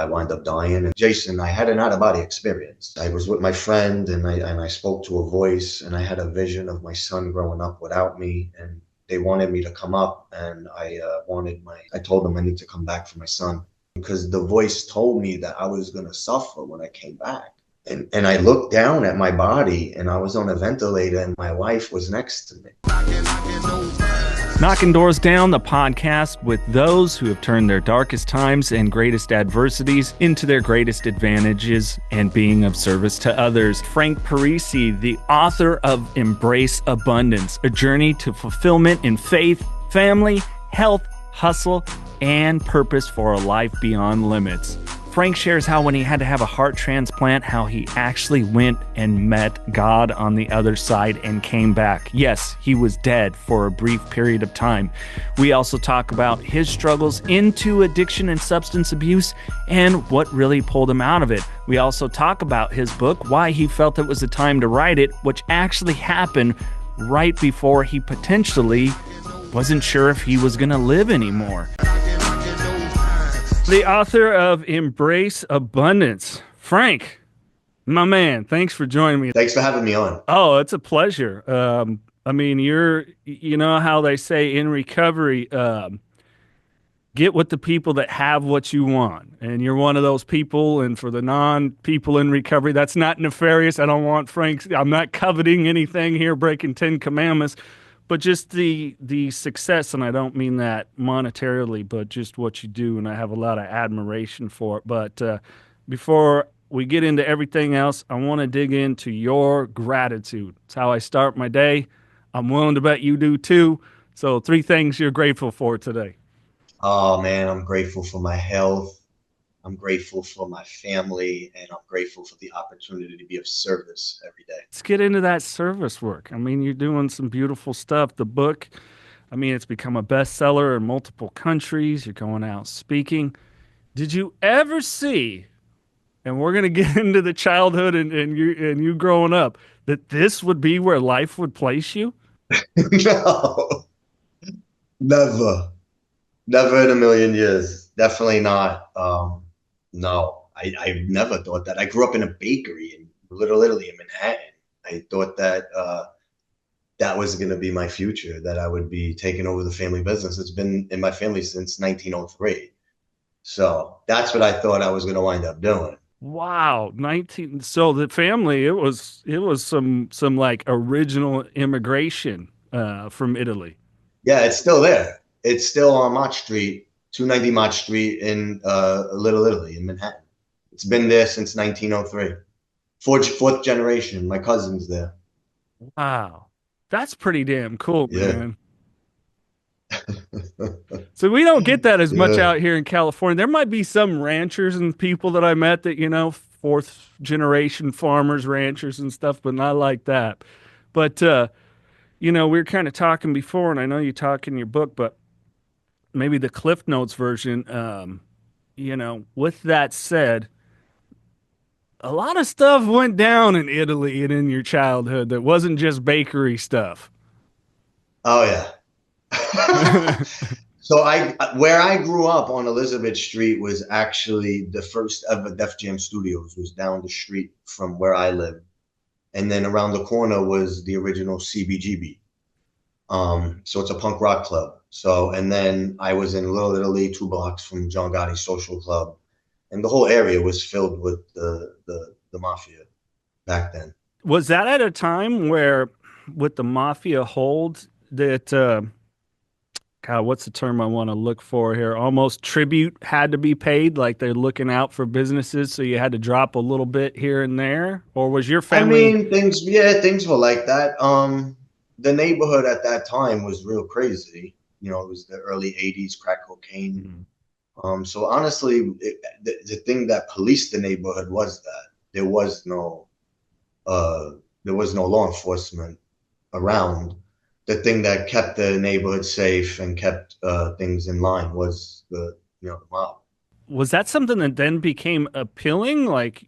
I wind up dying. And Jason, I had an out-of-body experience. I was with my friend, and I spoke to a voice, and I had a vision of my son growing up without me, and they wanted me to come up, and I told them I need to come back for my son, because the voice told me that I was going to suffer when I came back. And I looked down at my body, and I was on a ventilator, and my wife was next to me. Knocking Doors Down, the podcast with those who have turned their darkest times and greatest adversities into their greatest advantages and being of service to others. Frank Parisi, the author of Embrace Abundance, a journey to fulfillment in faith, family, health, hustle, and purpose for a life beyond limits. Frank shares how when he had to have a heart transplant, how he actually went and met God on the other side and came back. Yes, he was dead for a brief period of time. We also talk about his struggles into addiction and substance abuse and what really pulled him out of it. We also talk about his book, why he felt it was the time to write it, which actually happened right before he potentially wasn't sure if he was going to live anymore. The author of Embrace Abundance, Frank, my man, thanks for joining me. Thanks for having me on. Oh, it's a pleasure. I mean, you know how they say in recovery, get with the people that have what you want. And you're one of those people. And for the non-people in recovery, that's not nefarious. I'm not coveting anything here, breaking 10 commandments. But just the success, and I don't mean that monetarily, but just what you do, and I have a lot of admiration for it. But before we get into everything else, I want to dig into your gratitude. It's how I start my day. I'm willing to bet you do too. So 3 things you're grateful for today. Oh, man, I'm grateful for my health. I'm grateful for my family, and I'm grateful for the opportunity to be of service every day. Let's get into that service work. I mean, you're doing some beautiful stuff. The book, I mean, it's become a bestseller in multiple countries. You're going out speaking. Did you ever see, and we're going to get into the childhood and you growing up, that this would be where life would place you? No, never in a million years. Definitely not. No, I never thought that. I grew up in a bakery in Little Italy in Manhattan. I thought that that was going to be my future, that I would be taking over the family business. It's been in my family since 1903. So that's what I thought I was going to wind up doing. Wow, 19. So the family, it was some like original immigration from Italy. Yeah, it's still there. It's still on Mott Street, 290 Mott Street in Little Italy in Manhattan. It's been there since 1903. Fourth generation. My cousin's there. Wow. That's pretty damn cool, Yeah. man. So we don't get that as much out here in California. There might be some ranchers and people that I met that, 4th generation farmers, ranchers and stuff, but not like that. But, we were kind of talking before, and I know you talk in your book, but maybe the Cliff Notes version, with that said, a lot of stuff went down in Italy and in your childhood that wasn't just bakery stuff. Oh, yeah. So where I grew up on Elizabeth Street was actually the first ever Def Jam Studios was down the street from where I lived. And then around the corner was the original CBGB. So it's a punk rock club. So, and then I was in Little Italy, 2 blocks from John Gotti's social club. And the whole area was filled with the mafia back then. Was that at a time where, with the mafia hold, that, God, what's the term I want to look for here? Almost tribute had to be paid, like they're looking out for businesses, so you had to drop a little bit here and there? Or was your family... I mean, things were like that. The neighborhood at that time was real crazy. It was the early 80s, crack cocaine. Mm-hmm. So honestly, the thing that policed the neighborhood was that there was no law enforcement around. The thing that kept the neighborhood safe and kept things in line was the mob. Was that something that then became appealing, like,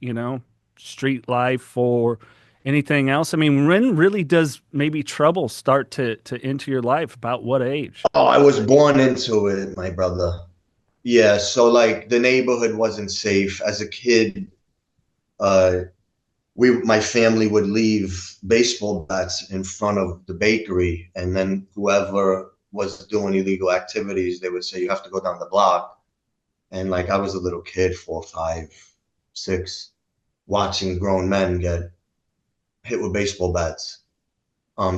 street life or anything else? I mean, when really does maybe trouble start to enter your life? About what age? Oh, I was born into it, my brother. Yeah, so like the neighborhood wasn't safe. As a kid, uh, my family would leave baseball bats in front of the bakery, and then whoever was doing illegal activities, they would say you have to go down the block. And like I was a little kid, 4, 5, 6, watching grown men get hit with baseball bats.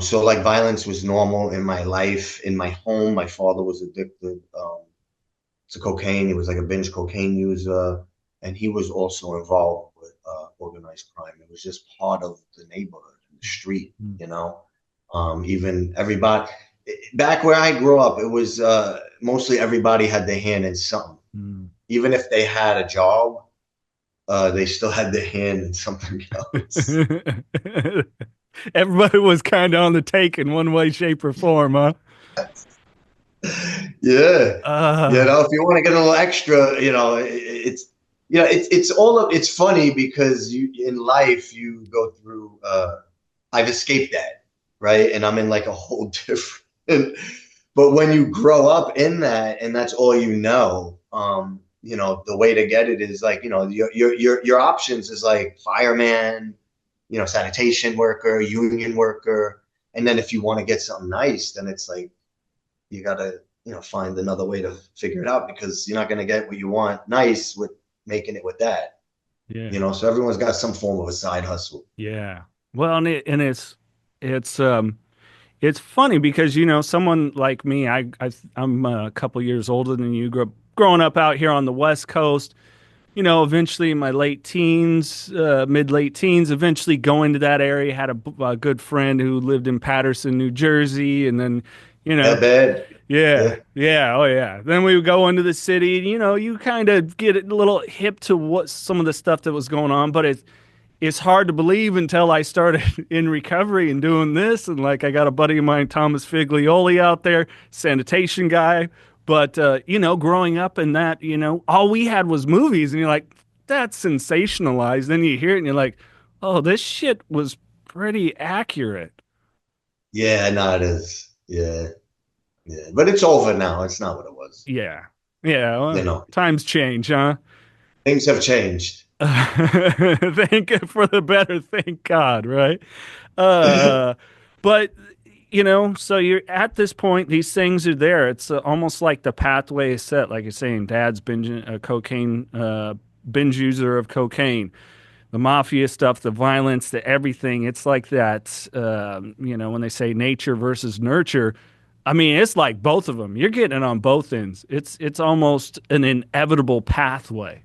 So like violence was normal in my life, in my home. My father was addicted to cocaine. He was like a binge cocaine user, and he was also involved with organized crime. It was just part of the neighborhood, the street, Mm. you know. Even everybody back where I grew up, it was mostly everybody had their hand in something. Mm. Even if they had a job, they still had their hand in something else. Everybody was kind of on the take in one way, shape, or form, huh? Yeah, Uh, if you want to get a little extra, it's it's all of it's funny because you in life you go through. I've escaped that, right, and I'm in like a whole different. But when you grow up in that, and that's all you know, the way to get it is like your options is like fireman, sanitation worker, union worker, and then if you want to get something nice, then it's like you gotta find another way to figure it out because you're not gonna get what you want nice with making it with that. yeah, So everyone's got some form of a side hustle. yeah. Well, and it's it's funny because someone like me, I'm a couple years older than you. Growing up out here on the West Coast, eventually in my late teens, mid late teens, eventually going to that area. Had a good friend who lived in Patterson, New Jersey, and then, you know, That bad? yeah, Yeah. yeah, oh yeah. Then we would go into the city, and you kind of get a little hip to what some of the stuff that was going on, but it's hard to believe until I started in recovery and doing this. And like I got a buddy of mine, Thomas Figlioli, out there, sanitation guy. But growing up in that, all we had was movies, and you're like, that's sensationalized. Then you hear it, and you're like, oh, this shit was pretty accurate. Yeah, no, it is. Yeah, yeah. But it's over now. It's not what it was. Yeah, yeah. You Well, know, times change, huh? things have changed. Thank for the better, thank God, right? Uh, but so you're at this point, these things are there. It's almost like the pathway is set, like you're saying, dad's binge user of cocaine, the mafia stuff, the violence, the everything. It's like that, when they say nature versus nurture. I mean, it's like both of them. You're getting it on both ends. It's almost an inevitable pathway.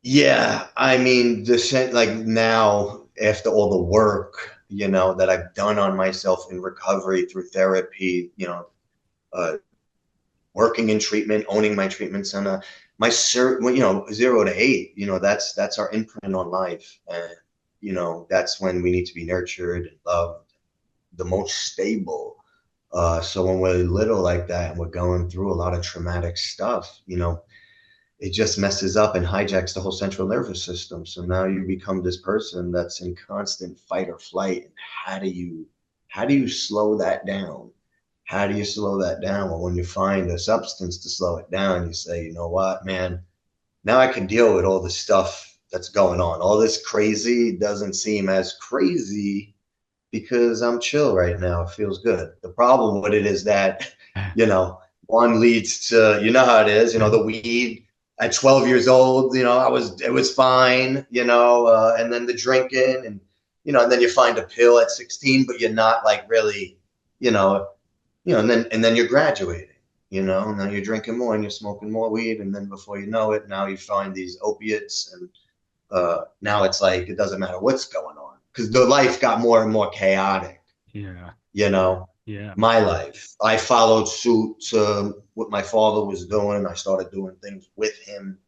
Yeah, I mean, like now after all the work, that I've done on myself in recovery through therapy, uh, working in treatment, owning my treatment center, my cert, well, 0 to 8, that's our imprint on life, and that's when we need to be nurtured and loved, the most stable. So when we're little like that and we're going through a lot of traumatic stuff, it just messes up and hijacks the whole central nervous system. So now you become this person that's in constant fight or flight. And how do you slow that down? How do you slow that down? Well, when you find a substance to slow it down, you say, you know what, man, now I can deal with all the stuff that's going on. All this crazy doesn't seem as crazy because I'm chill right now. It feels good. The problem with it is that, you know, one leads to, how it is, the weed at 12 years old, it was fine, and then the drinking and then you find a pill at 16, but you're not like really, you know, and then you're graduating, and then you're drinking more and you're smoking more weed. And then before you know it, now you find these opiates and now it's like it doesn't matter what's going on because the life got more and more chaotic. Yeah, You know, yeah, my life. I followed suit to what my father was doing. I started doing things with him,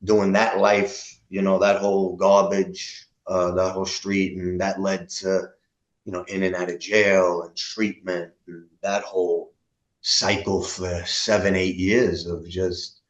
doing that life. That whole garbage, that whole street, and that led to in and out of jail and treatment, and that whole cycle for 7, 8 years of just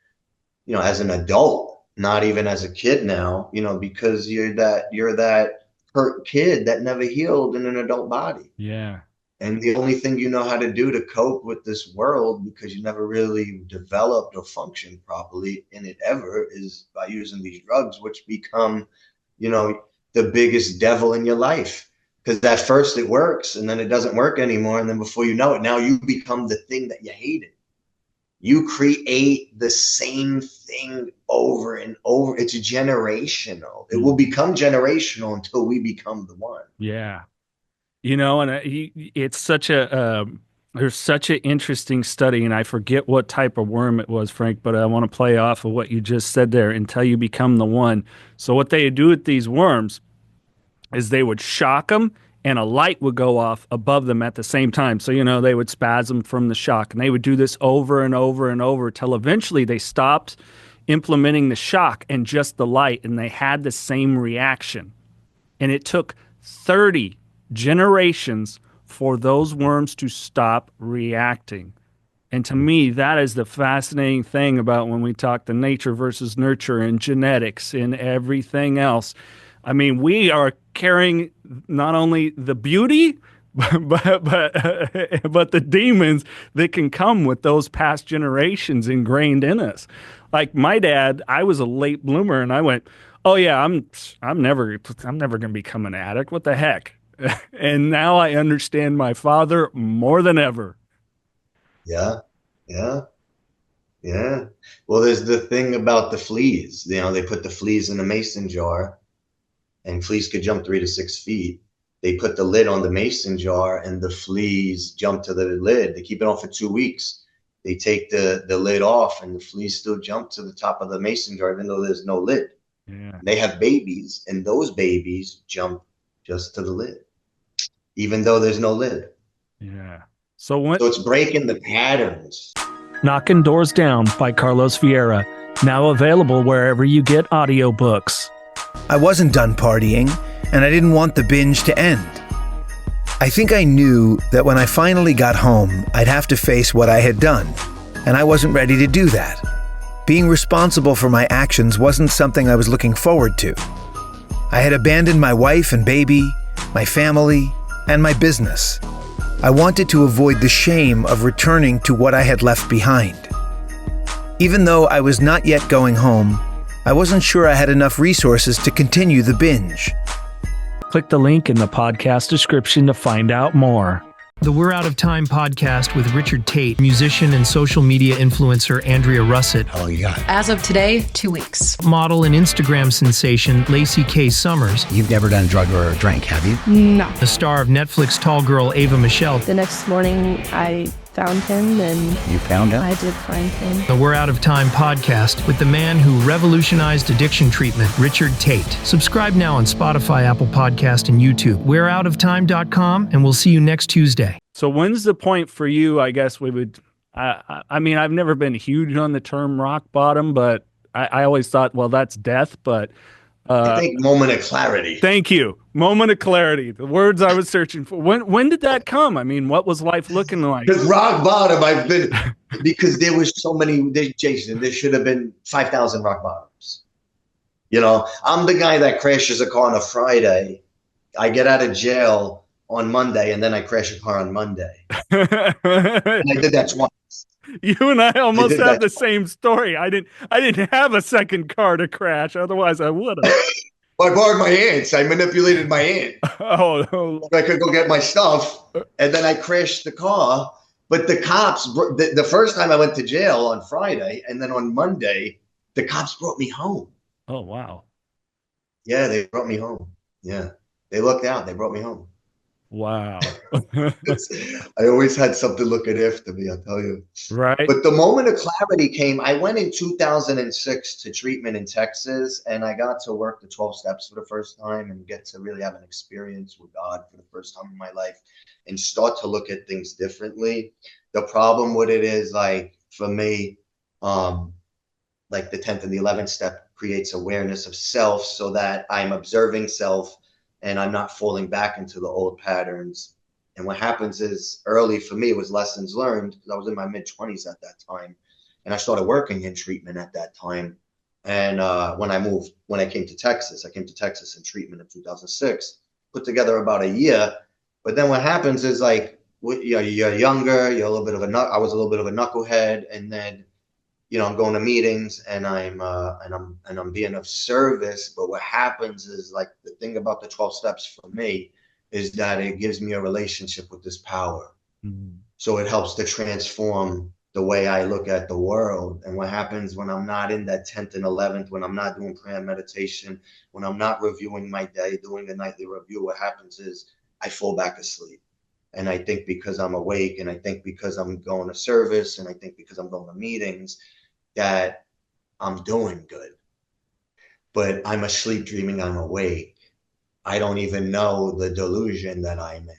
as an adult, not even as a kid now, because you're that hurt kid that never healed in an adult body. yeah. And the only thing you know how to do to cope with this world, because you never really developed or functioned properly in it ever, is by using these drugs, which become, the biggest devil in your life. Because at first it works and then it doesn't work anymore. And then before you know it, now you become the thing that you hated. You create the same thing over and over. It's generational. It will become generational until we become the one. Yeah. And it's such there's such an interesting study, and I forget what type of worm it was, Frank, but I want to play off of what you just said there until you become the one. So what they do with these worms is they would shock them and a light would go off above them at the same time. So, they would spasm from the shock, and they would do this over and over and over till eventually they stopped implementing the shock and just the light, and they had the same reaction. And it took 30 generations for those worms to stop reacting. And to me, that is the fascinating thing about when we talk the nature versus nurture and genetics and everything else. I mean, we are carrying not only the beauty, but the demons that can come with those past generations ingrained in us. Like my dad, I was a late bloomer, and I went, "Oh yeah, I'm never going to become an addict. What the heck?" And now I understand my father more than ever. Yeah, yeah, yeah. Well, there's the thing about the fleas. They put the fleas in a mason jar, and fleas could jump 3 to 6 feet. They put the lid on the mason jar, and the fleas jump to the lid. They keep it on for 2 weeks. They take the lid off, and the fleas still jump to the top of the mason jar, even though there's no lid. Yeah. They have babies, and those babies jump just to the lid, even though there's no lid. Yeah. So it's breaking the patterns. Knocking Doors Down by Carlos Vieira, now available wherever you get audiobooks. I wasn't done partying, and I didn't want the binge to end. I think I knew that when I finally got home, I'd have to face what I had done, and I wasn't ready to do that. Being responsible for my actions wasn't something I was looking forward to. I had abandoned my wife and baby, my family, and my business. I wanted to avoid the shame of returning to what I had left behind. Even though I was not yet going home, I wasn't sure I had enough resources to continue the binge. Click the link in the podcast description to find out more. The We're Out of Time podcast with Richard Taite, musician and social media influencer Andrea Russett. How long you got? As of today, 2 weeks. Model and Instagram sensation Lacey K. Summers. You've never done a drug or a drink, have you? No. The star of Netflix Tall Girl Ava Michelle. The next morning, I found him, and You found him? I did find him. The We're Out of Time podcast with the man who revolutionized addiction treatment, Richard Taite. Subscribe now on Spotify, Apple Podcast, and YouTube. We'reOutOfTime.com, and we'll see you next Tuesday. So when's the point for you? I guess we would. I mean, I've never been huge on the term rock bottom, but I always thought, well, that's death. But I think moment of clarity. Thank you. Moment of clarity. The words I was searching for. When did that come? I mean, what was life looking like? Because rock bottom, because there was so many, Jason, there should have been 5,000 rock bottoms. I'm the guy that crashes a car on a Friday. I get out of jail on Monday, and then I crash a car on Monday. And I did that twice. You and I almost have the same story. I didn't have a second car to crash. Otherwise, I would have. Well, I borrowed my aunt's. I manipulated my aunt. Oh. I could go get my stuff, and then I crashed the car. But the cops, the first time I went to jail on Friday, and then on Monday, the cops brought me home. Oh, wow. Yeah, they brought me home. Yeah, they looked out. They brought me home. Wow. I always had something looking after me, I'll tell you. Right. But the moment of clarity came, I went in 2006 to treatment in Texas, and I got to work the 12 steps for the first time and get to really have an experience with God for the first time in my life and start to look at things differently. The problem with it is, like, for me, like the 10th and the 11th step creates awareness of self so that I'm observing self and I'm not falling back into the old patterns. And what happens is, early for me, it was lessons learned, because I was in my mid-20s at that time. And I started working in treatment at that time. And when I came to Texas in treatment in 2006, put together about a year. But then what happens is, like, you're younger, you're a little bit of I was a little bit of a knucklehead, and then I'm going to meetings and I'm being of service. But what happens is, like, the thing about the 12 steps for me is that it gives me a relationship with this power. Mm-hmm. So it helps to transform the way I look at the world. And what happens when I'm not in that 10th and 11th, when I'm not doing prayer and meditation, when I'm not reviewing my day, doing a nightly review, what happens is I fall back asleep. And I think because I'm awake, and I think because I'm going to service, and I think because I'm going to meetings, that I'm doing good. But I'm asleep dreaming I'm awake. I don't even know the delusion that I'm in,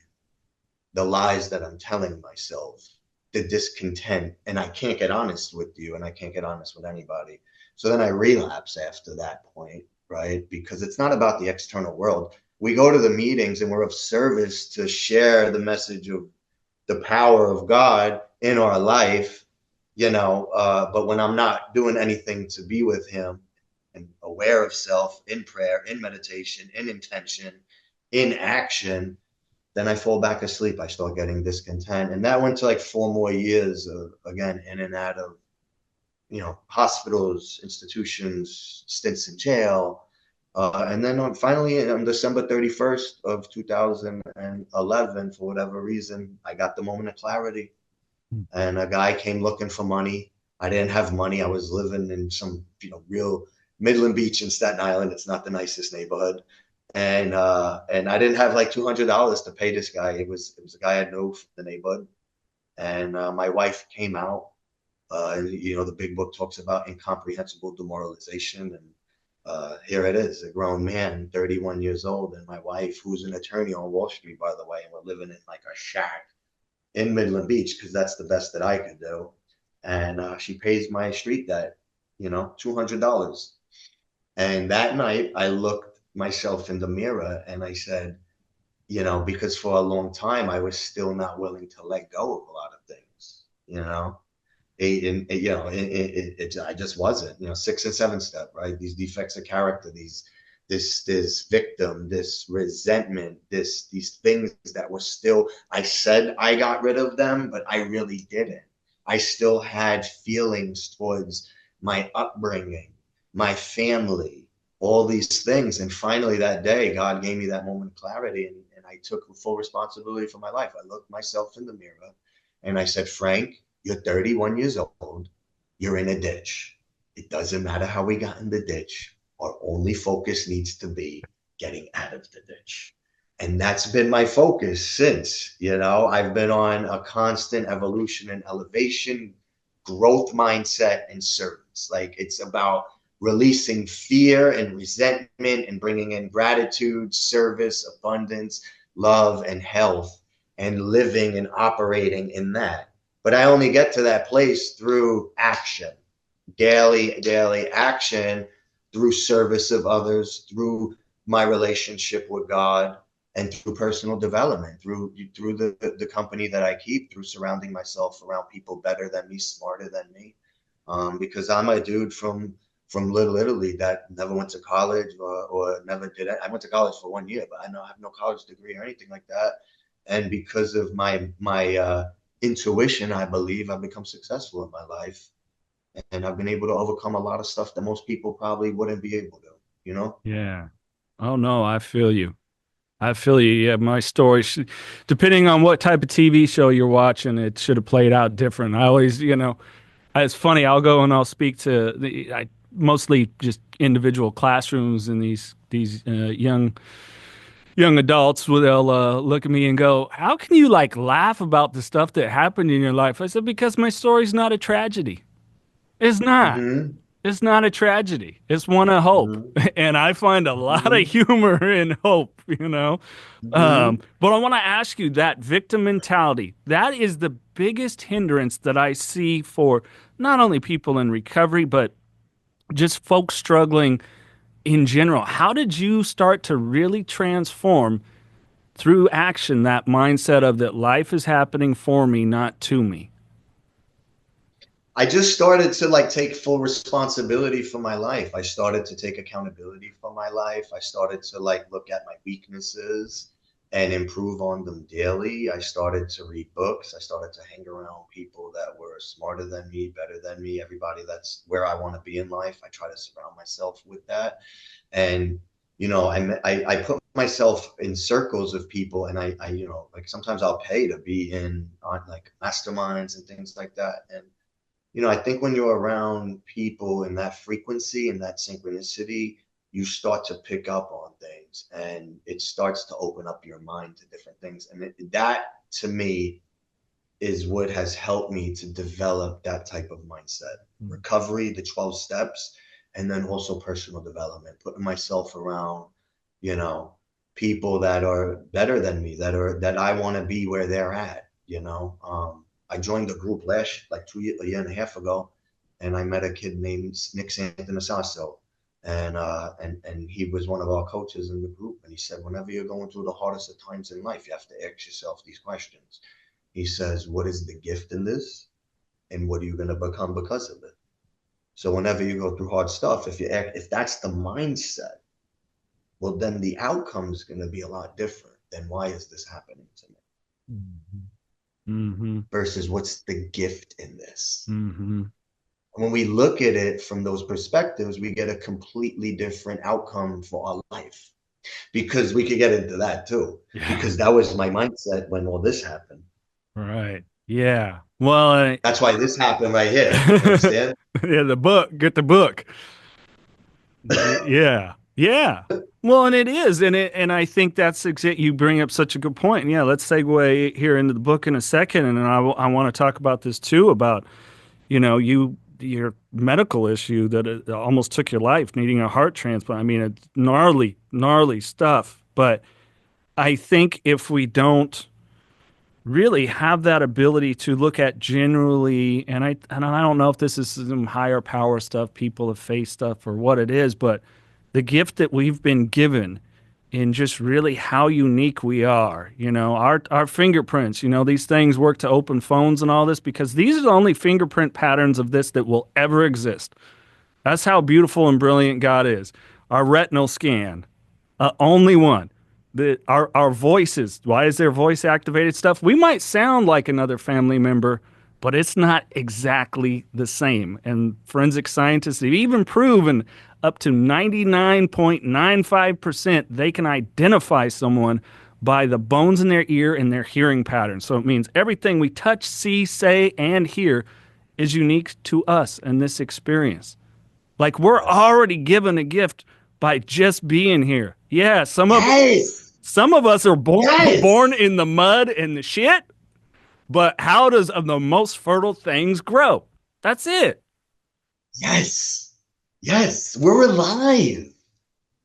the lies that I'm telling myself, the discontent. And I can't get honest with you, and I can't get honest with anybody. So then I relapse after that point, right? Because it's not about the external world. We go to the meetings and we're of service to share the message of the power of God in our life, but when I'm not doing anything to be with him and aware of self in prayer, in meditation, in intention, in action, then I fall back asleep. I start getting discontent. And that went to like 4 more years of, again, in and out of, hospitals, institutions, stints in jail. And then finally, on December 31st of 2011, for whatever reason, I got the moment of clarity. And a guy came looking for money. I didn't have money. I was living in some, real Midland Beach in Staten Island. It's not the nicest neighborhood. And I didn't have like $200 to pay this guy. It was a guy I knew from the neighborhood. And my wife came out. The big book talks about incomprehensible demoralization. And here it is, a grown man, 31 years old, and my wife, who's an attorney on Wall Street, by the way, and we're living in like a shack in Midland Beach because that's the best that I could do. And she pays my street debt, $200. And that night I looked myself in the mirror and I said, because for a long time I was still not willing to let go of a lot of things, I just wasn't, 6 and 7 step, right? These defects of character, this victim, this resentment, these things that were still, I said I got rid of them, but I really didn't. I still had feelings towards my upbringing, my family, all these things. And finally that day, God gave me that moment of clarity, and I took full responsibility for my life. I looked myself in the mirror and I said, Frank, you're 31 years old. You're in a ditch. It doesn't matter how we got in the ditch. Our only focus needs to be getting out of the ditch. And that's been my focus since. I've been on a constant evolution and elevation, growth mindset, and service. Like, it's about releasing fear and resentment and bringing in gratitude, service, abundance, love, and health, and living and operating in that. But I only get to that place through action, daily action, through service of others, through my relationship with God, and through personal development, through the company that I keep, through surrounding myself around people better than me, smarter than me. Because I'm a dude from Little Italy that never went to college or never did it. I went to college for 1 year, but I have no college degree or anything like that. And because of my intuition, I believe I've become successful in my life. And I've been able to overcome a lot of stuff that most people probably wouldn't be able to, Yeah. Oh, no, I feel you. Yeah, my story, depending on what type of TV show you're watching, it should have played out different. I always, it's funny. I'll go and I'll speak to mostly just individual classrooms and these young adults. They'll look at me and go, "How can you like laugh about the stuff that happened in your life?" I said, "Because my story's not a tragedy. It's not. Mm-hmm. It's not a tragedy. It's one of hope." Mm-hmm. And I find a lot of humor in hope, Mm-hmm. But I want to ask you, that victim mentality, that is the biggest hindrance that I see for not only people in recovery, but just folks struggling in general. How did you start to really transform through action that mindset of that life is happening for me, not to me? I just started to take full responsibility for my life. I started to take accountability for my life. I started to look at my weaknesses and improve on them daily. I started to read books. I started to hang around people that were smarter than me, better than me, everybody that's where I want to be in life. I try to surround myself with that. And, I put myself in circles of people, and I like sometimes I'll pay to be on like masterminds and things like that. And, I think when you're around people in that frequency and that synchronicity, you start to pick up on things, and it starts to open up your mind to different things. And that to me is what has helped me to develop that type of mindset. Recovery, the 12 steps, and then also personal development, putting myself around, people that are better than me, that I want to be where they're at. I joined a group a year and a half ago, and I met a kid named Nick Santanasasso. And he was one of our coaches in the group. And he said, whenever you're going through the hardest of times in life, you have to ask yourself these questions. He says, what is the gift in this? And what are you going to become because of it? So whenever you go through hard stuff, if that's the mindset, well, then the outcome is going to be a lot different than why is this happening to me? Versus what's the gift in this? When we look at it from those perspectives, we get a completely different outcome for our life, because we could get into that too, because that was my mindset when all this happened. Right. Yeah. Well, that's why this happened right here. You understand? Yeah. Get the book. Yeah. Yeah. Well, and it is. And I think that's you bring up such a good point. And yeah, let's segue here into the book in a second. And I want to talk about this too, about, your medical issue that it almost took your life, needing a heart transplant. I mean, it's gnarly stuff. But I think if we don't really have that ability to look at generally, and I don't know if this is some higher power stuff, people have faced stuff, or what it is, but the gift that we've been given in just really how unique we are, our fingerprints, these things work to open phones and all this, because these are the only fingerprint patterns of this that will ever exist. That's how beautiful and brilliant God is. Our retinal scan, only one. Our voices, why is there voice activated stuff? We might sound like another family member, but it's not exactly the same. And forensic scientists have even proven up to 99.95% they can identify someone by the bones in their ear and their hearing patterns. So it means everything we touch, see, say, and hear is unique to us and this experience. Like, we're already given a gift by just being here. Yeah, some of us are born in the mud and the shit, but how does the most fertile things grow? That's it. Yes, we're alive.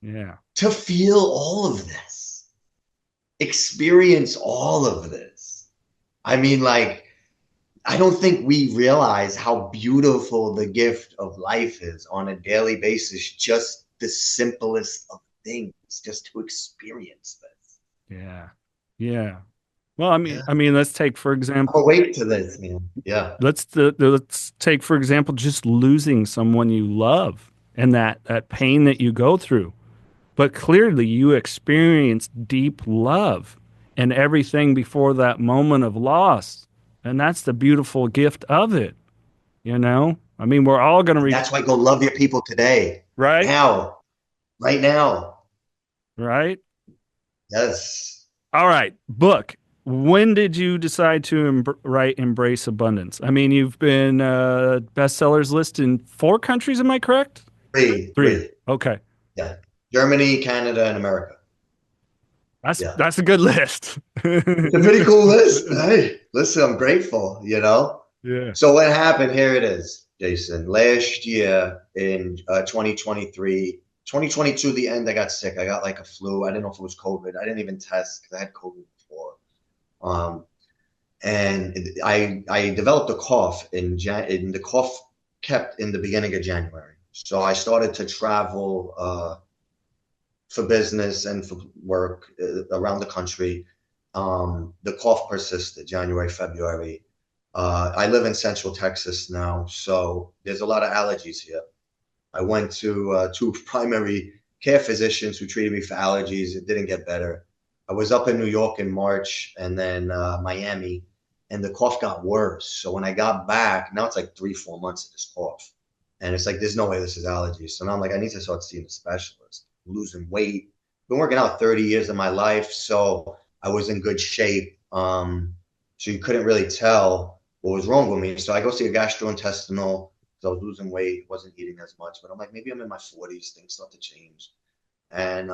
Yeah. To feel all of this, experience all of this. I mean, I don't think we realize how beautiful the gift of life is on a daily basis. Just the simplest of things, just to experience this. Yeah. Well, I mean, let's take, for example, I'm awake to this, man. Yeah. Let's take, for example, just losing someone you love and that pain that you go through. But clearly you experience deep love and everything before that moment of loss. And that's the beautiful gift of it. I mean, we're all going to... That's why go love your people today. Right now. Right now. Right? Yes. All right. Book. When did you decide to write Embrace Abundance? I mean, you've been bestsellers list in 4 countries, am I correct? 3. Okay. Yeah. Germany, Canada, and America. That's a good list. It's a pretty cool list. Hey, listen, I'm grateful, Yeah. So what happened, here it is, Jason. Last year in 2022, the end, I got sick. I got like a flu. I didn't know if it was COVID. I didn't even test because I had COVID before. And I developed a cough and the cough kept in the beginning of January. So I started to travel for business and for work around the country. The cough persisted January, February. I live in Central Texas now, so there's a lot of allergies here. I went to 2 primary care physicians who treated me for allergies. It didn't get better. I was up in New York in March and then Miami, and the cough got worse. So when I got back, now it's like 3, 4 months of this cough. And it's like, there's no way this is allergies. So now I'm like, I need to start seeing a specialist. I'm losing weight. Been working out 30 years of my life. So I was in good shape. So you couldn't really tell what was wrong with me. So I go see a gastrointestinal because I was losing weight, wasn't eating as much. But I'm like, maybe I'm in my 40s, things start to change. And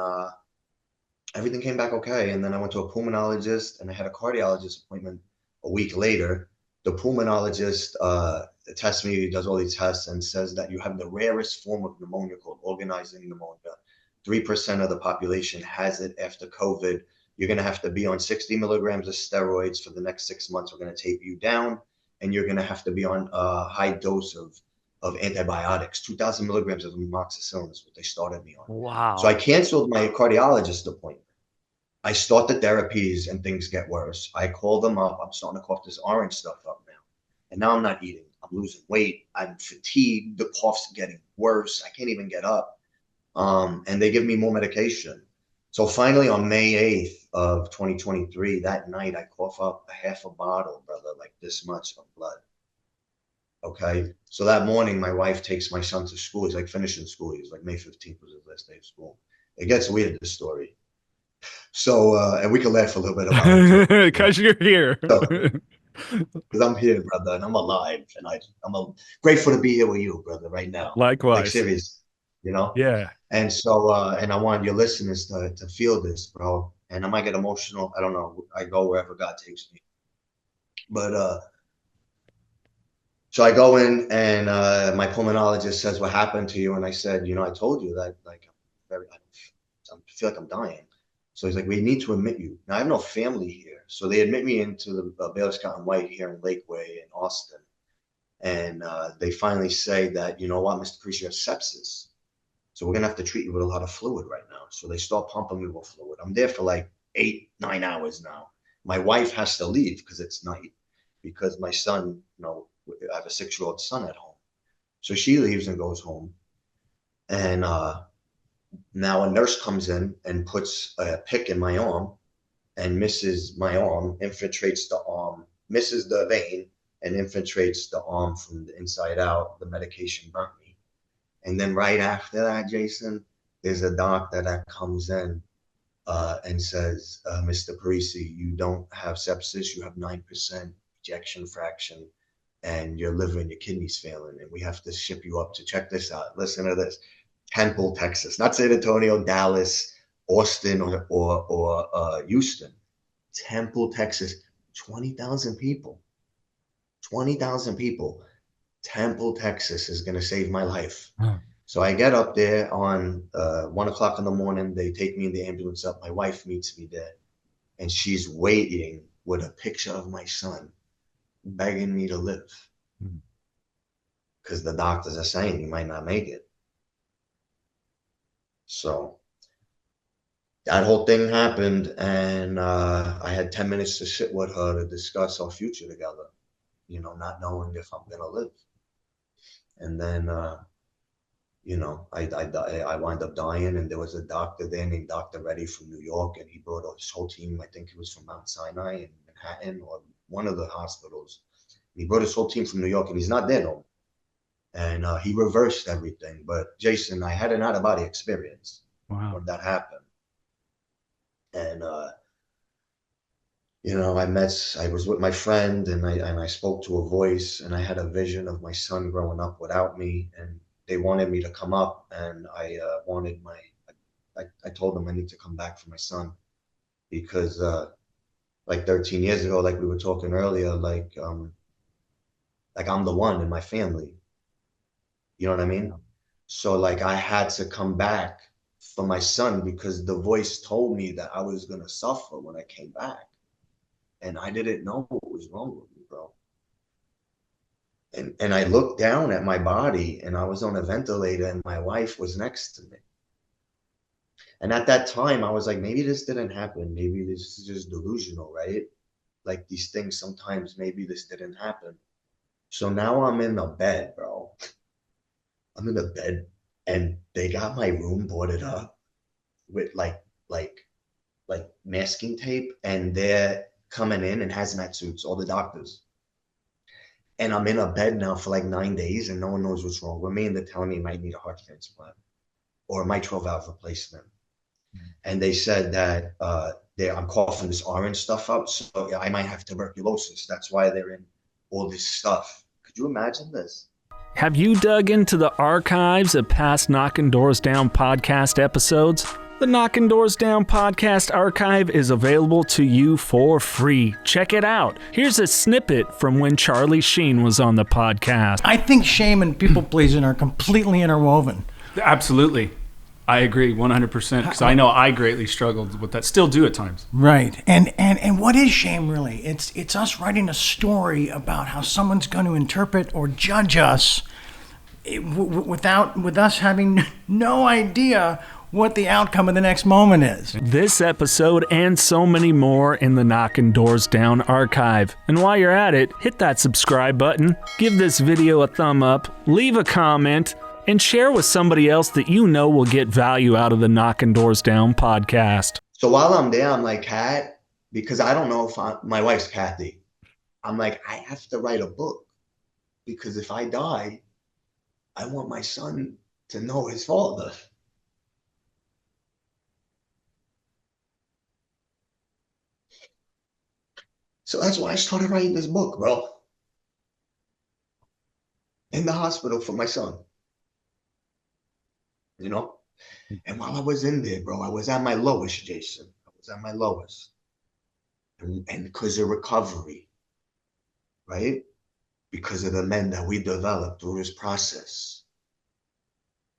everything came back okay. And then I went to a pulmonologist and I had a cardiologist appointment a week later. The pulmonologist tests me, does all these tests, and says that you have the rarest form of pneumonia called organizing pneumonia. 3% of the population has it after COVID. You're going to have to be on 60 milligrams of steroids for the next 6 months. We're going to tape you down, and you're going to have to be on a high dose of antibiotics. 2,000 milligrams of amoxicillin is what they started me on. Wow. So I canceled my cardiologist appointment. I start the therapies and things get worse. I call them up. I'm starting to cough this orange stuff up now. And now I'm not eating. I'm losing weight. I'm fatigued. The cough's getting worse. I can't even get up. And they give me more medication. So finally on May 8th of 2023, that night I cough up a half a bottle, brother, like this much of blood. Okay. So that morning my wife takes my son to school. He's like finishing school. He's like May 15th was his last day of school. It gets weird, this story. So, and we can laugh a little bit about it. Because you're here. Because I'm here, brother, and I'm alive, and I'm grateful to be here with you, brother, right now. Likewise. Like, serious, you know? Yeah. And so, and I want your listeners to feel this, bro. And I might get emotional. I don't know. I go wherever God takes me. But, so I go in, and my pulmonologist says, "What happened to you?" And I said, "I told you that, like, I feel like I'm dying." So he's like, "We need to admit you." Now I have no family here, so they admit me into the Baylor Scott and White here in Lakeway in Austin, and they finally say that, "You know what, Mr. Parisi, you have sepsis, so we're gonna have to treat you with a lot of fluid right now." So they start pumping me with fluid. I'm there for like 8, 9 hours now. My wife has to leave because it's night, because my son, I have a 6-year-old son at home, so she leaves and goes home, and now a nurse comes in and puts a pick in my arm and misses my arm, infiltrates the arm, misses the vein and infiltrates the arm from the inside out. The medication burnt me. And then right after that, Jason, there's a doctor that comes in and says, "Mr. Parisi, you don't have sepsis. You have 9% ejection fraction and your liver and your kidneys failing. And we have to ship you up to," check this out. Listen to this. Temple, Texas, not San Antonio, Dallas, Austin, or Houston. Temple, Texas, 20,000 people. 20,000 people. Temple, Texas is going to save my life. So I get up there on 1 o'clock in the morning. They take me in the ambulance up. My wife meets me there, and she's waiting with a picture of my son, begging me to live. Because the doctors are saying he might not make it. So that whole thing happened, and I had 10 minutes to sit with her to discuss our future together, not knowing if I'm going to live. And then, I wind up dying, and there was a doctor there named Dr. Reddy from New York, and he brought his whole team. I think he was from Mount Sinai in Manhattan or one of the hospitals. He brought his whole team from New York, and he's not there no more. And he reversed everything. But Jason, I had an out-of-body experience when that happened. And I was with my friend, and I spoke to a voice, and I had a vision of my son growing up without me, and they wanted me to come up, and I told them I need to come back for my son, because like 13 years ago, like we were talking earlier, like I'm the one in my family. You know what I mean? So like I had to come back for my son, because the voice told me that I was going to suffer when I came back. And I didn't know what was wrong with me, bro. And I looked down at my body, and I was on a ventilator, and my wife was next to me. And at that time, I was like, maybe this didn't happen. Maybe this is just delusional, right? Like these things, sometimes maybe this didn't happen. So now I'm in the bed, bro. I'm in the bed, and they got my room boarded up with like like masking tape, and they're coming in hazmat suits, all the doctors. And I'm in a bed now for like 9 days, and no one knows what's wrong with me. And they're telling me I might need a heart transplant or a mitral valve replacement. And they said that I'm coughing this orange stuff up, so yeah, I might have tuberculosis. That's why they're in all this stuff. Could you imagine this? Have you dug into the archives of past Knocking Doors Down podcast episodes? The Knocking Doors Down podcast archive is available to you for free. Check it out. Here's a snippet from when Charlie Sheen was on the podcast. I think shame and people pleasing are completely interwoven. Absolutely. I agree 100%, because I know I greatly struggled with that. Still do at times. Right. And what is shame really? It's us writing a story about how someone's going to interpret or judge us with us having no idea what the outcome of the next moment is. This episode and so many more in the Knocking Doors Down archive. And while you're at it, hit that subscribe button, give this video a thumb up, leave a comment, and share with somebody else that you know will get value out of the Knocking Doors Down podcast. So while I'm there, I'm like, Kat, because I don't know if my wife's Kathy. I'm like, I have to write a book, because if I die, I want my son to know his father. So that's why I started writing this book, bro. In the hospital for my son. You know? And while I was in there, bro, I was at my lowest, Jason. I was at my lowest. And because of recovery, right? Because of the men that we developed through this process.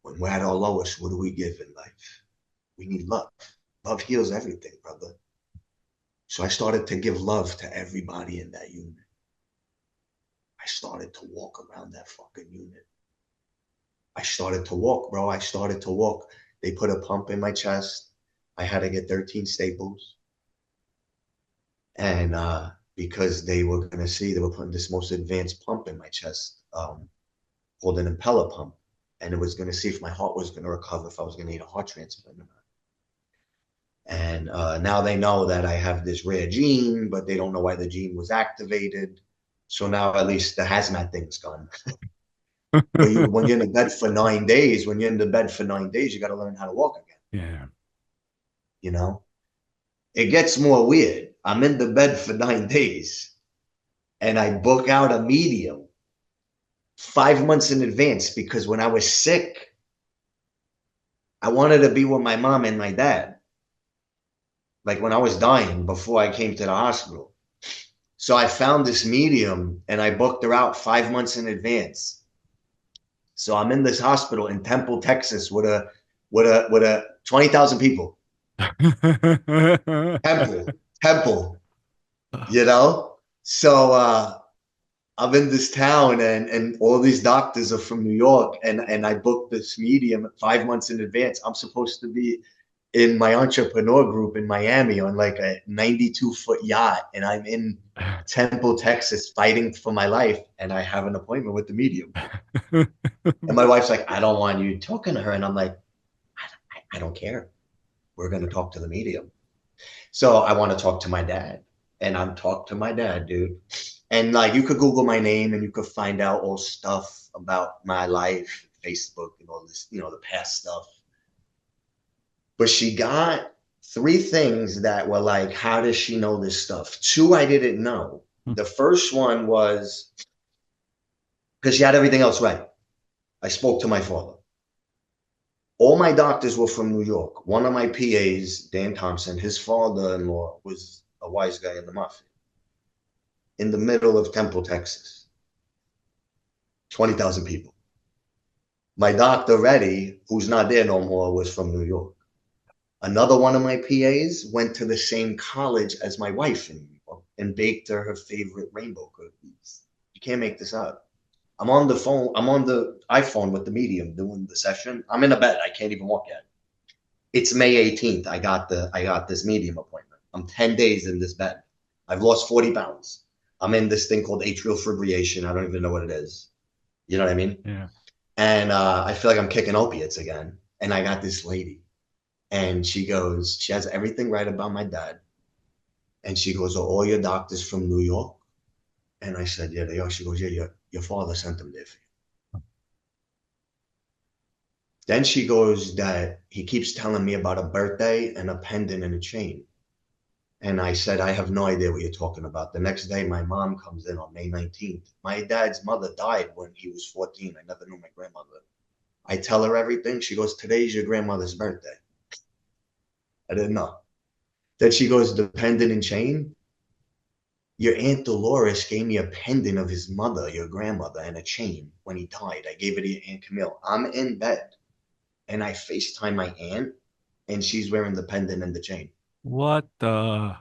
When we're at our lowest, what do we give in life? We need love. Love heals everything, brother. So I started to give love to everybody in that unit. I started to walk around that fucking unit. I started to walk, bro. I started to walk. They put a pump in my chest. I had to get 13 staples. And because they were going to see, they were putting this most advanced pump in my chest called an impeller pump. And it was going to see if my heart was going to recover, if I was going to need a heart transplant or not. And now they know that I have this rare gene, but they don't know why the gene was activated. So now at least the hazmat thing's gone. When you're in the bed for 9 days, you got to learn how to walk again. Yeah. You know, it gets more weird. I'm in the bed for 9 days and I book out a medium 5 months in advance, because when I was sick, I wanted to be with my mom and my dad. Like when I was dying before I came to the hospital. So I found this medium and I booked her out 5 months in advance. So I'm in this hospital in Temple, Texas with a 20,000 people. Temple, you know? So I'm in this town and all these doctors are from New York, and I booked this medium 5 months in advance. I'm supposed to be in my entrepreneur group in Miami on like a 92-foot yacht, and I'm in Temple, Texas, fighting for my life, and I have an appointment with the medium. And my wife's like, I don't want you talking to her. And I'm like, I don't care. We're going to talk to the medium. So I want to talk to my dad. And I'm talking to my dad, dude. And like, you could Google my name and you could find out all stuff about my life, Facebook and all this, you know, the past stuff. But she got 3 things that were like, how does she know this stuff? 2 I didn't know. The first one was because she had everything else right. I spoke to my father. All my doctors were from New York. One of my PAs, Dan Thompson, his father-in-law was a wise guy in the mafia. In the middle of Temple, Texas. 20,000 people. My doctor, Reddy, who's not there no more, was from New York. Another one of my PAs went to the same college as my wife in New York and baked her favorite rainbow cookies. You can't make this up. I'm on the phone. I'm on the iPhone with the medium doing the session. I'm in a bed. I can't even walk yet. It's May 18th. I got this medium appointment. I'm 10 days in this bed. I've lost 40 pounds. I'm in this thing called atrial fibrillation. I don't even know what it is. You know what I mean? Yeah. And I feel like I'm kicking opiates again. And I got this lady. And she goes, she has everything right about my dad. And she goes, are all your doctors from New York? And I said, yeah, they are. She goes, yeah, your father sent them there for you. Then she goes that he keeps telling me about a birthday and a pendant and a chain. And I said, I have no idea what you're talking about. The next day, my mom comes in on May 19th. My dad's mother died when he was 14. I never knew my grandmother. I tell her everything. She goes, today's your grandmother's birthday. I didn't know. Then she goes, the pendant and chain? Your Aunt Dolores gave me a pendant of his mother, your grandmother, and a chain when he died. I gave it to your Aunt Camille. I'm in bed, and I FaceTime my aunt, and she's wearing the pendant and the chain. What the?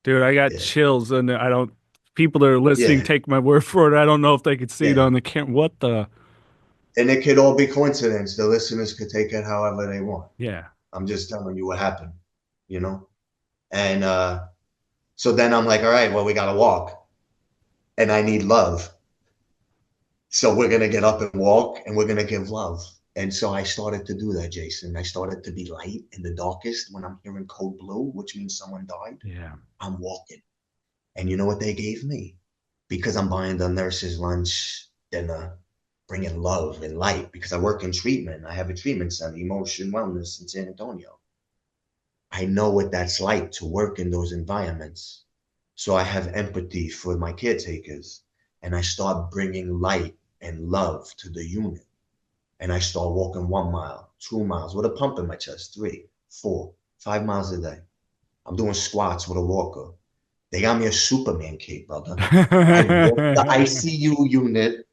Dude, I got Yeah. chills, and I don't. People that are listening, Yeah. take my word for it. I don't know if they could see it Yeah. on the camera. What the? And it could all be coincidence. The listeners could take it however they want. Yeah. I'm just telling you what happened, you know? And so then I'm like, all right, well, we got to walk. And I need love. So we're going to get up and walk, and we're going to give love. And so I started to do that, Jason. I started to be light in the darkest when I'm hearing code blue, which means someone died. Yeah. I'm walking. And you know what they gave me? Because I'm buying the nurses lunch, dinner, bringing love and light, because I work in treatment. I have a treatment center, Emotion Wellness in San Antonio. I know what that's like to work in those environments. So I have empathy for my caretakers, and I start bringing light and love to the unit. And I start walking 1 mile, 2 miles with a pump in my chest, 3, 4, 5 miles a day. I'm doing squats with a walker. They got me a Superman cape, brother. I walk the ICU unit,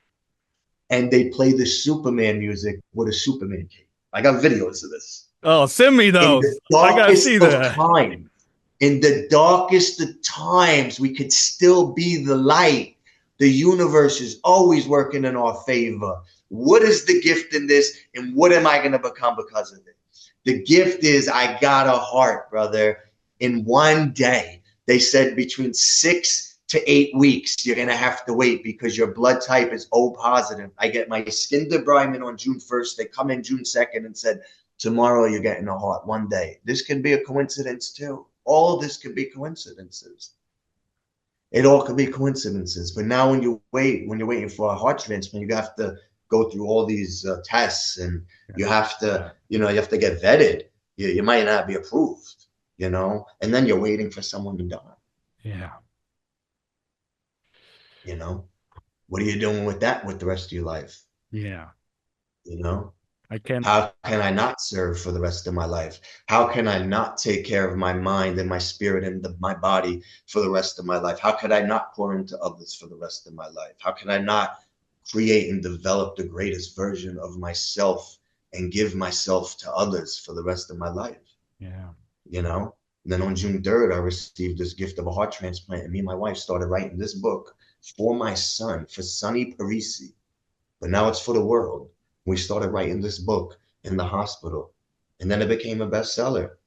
and they play the Superman music with a Superman cape. I got videos of this. Oh, send me In those. the I gotta see darkest of that. times, in the darkest of times, we could still be the light. The universe is always working in our favor. What is the gift in this, and what am I going to become because of it? The gift is I got a heart, brother. In one day, they said between 6 to 8 weeks, you're going to have to wait because your blood type is O positive. I get my skin debridement on June 1st. They come in June 2nd and said, tomorrow you're getting a heart, one day. This can be a coincidence too. All of this could be coincidences. It all could be coincidences. But now when you're waiting for a heart transplant, you have to go through all these tests, and you have to, you have to get vetted. You might not be approved, and then you're waiting for someone to die. Yeah. What are you doing with that with the rest of your life? Yeah. How can I not serve for the rest of my life? How can I not take care of my mind and my spirit and my body for the rest of my life? How could I not pour into others for the rest of my life? How can I not create and develop the greatest version of myself and give myself to others for the rest of my life? Yeah. And then on June 3rd, I received this gift of a heart transplant, and me and my wife started writing this book for my son, for Sonny Parisi. But now it's for the world. We started writing this book in the hospital, and then it became a bestseller,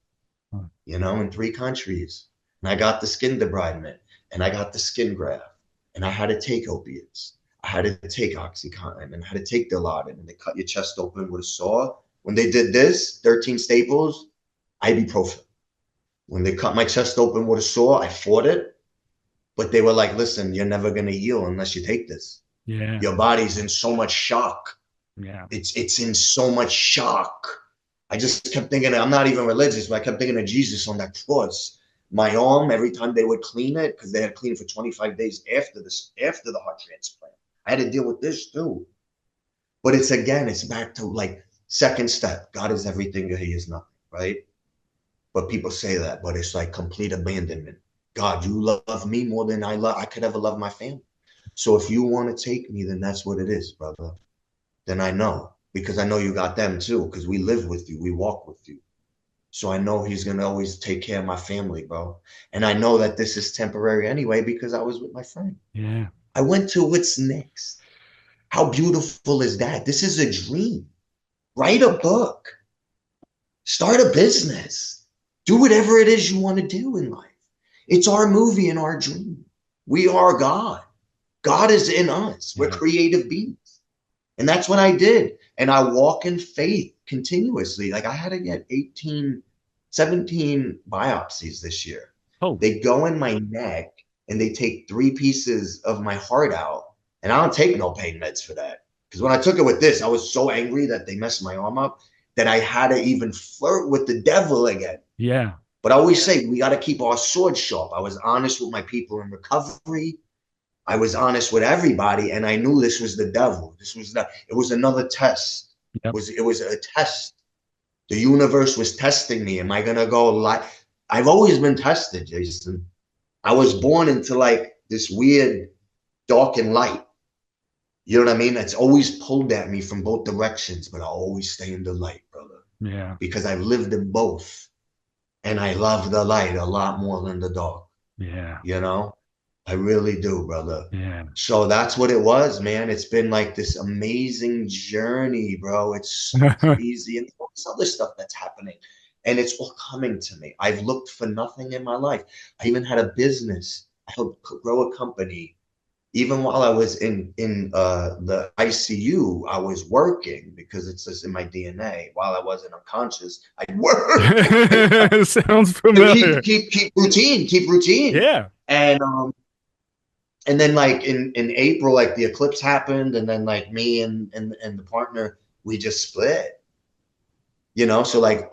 in 3 countries. And I got the skin debridement, and I got the skin graft, and I had to take opiates. I had to take OxyContin, and I had to take Dilaudid, and they cut your chest open with a saw. When they did this, 13 staples, ibuprofen. When they cut my chest open with a saw, I fought it, but they were like, listen, you're never going to heal unless you take this. Yeah. Your body's in so much shock. Yeah. It's in so much shock. I just kept thinking, I'm not even religious, but I kept thinking of Jesus on that cross. My arm, every time they would clean it, because they had to clean it for 25 days after the heart transplant, I had to deal with this too. But it's back to like second step. God is everything, He is nothing, right? But people say that, but it's like complete abandonment. God, you love me more than I could ever love my family. So if you want to take me, then that's what it is, brother. Then I know, because I know you got them too, because we live with you, we walk with you. So I know He's going to always take care of my family, bro. And I know that this is temporary anyway, because I was with my friend. Yeah. I went to What's Next. How beautiful is that? This is a dream. Write a book. Start a business. Do whatever it is you want to do in life. It's our movie and our dream. We are God. God is in us. We're creative beings. And that's what I did. And I walk in faith continuously. Like I had to get 18 17 biopsies this year. Oh, They go in my neck and they take 3 pieces of my heart out. And I don't take no pain meds for that. Because when I took it with this, I was so angry that they messed my arm up that I had to even flirt with the devil again. yeah. But I always say we got to keep our sword sharp. I was honest with my people in recovery. I was honest with everybody, and I knew this was the devil. It was another test. Yep. It was a test. The universe was testing me. Am I gonna go like? I've always been tested, Jason. I was born into like this weird dark and light. You know what I mean? It's always pulled at me from both directions, but I always stay in the light, brother. Yeah. Because I've lived in both. And I love the light a lot more than the dark. Yeah. You know? I really do, brother. Yeah. So that's what it was, man. It's been like this amazing journey, bro. It's so crazy. And all this other stuff that's happening. And it's all coming to me. I've looked for nothing in my life. I even had a business. I helped grow a company. Even while I was in the ICU, I was working because it's just in my DNA. While I wasn't unconscious, I'd work. Sounds familiar. Keep routine. Yeah. And then like in April, like the eclipse happened, and then like me and the partner, we just split. You know, so like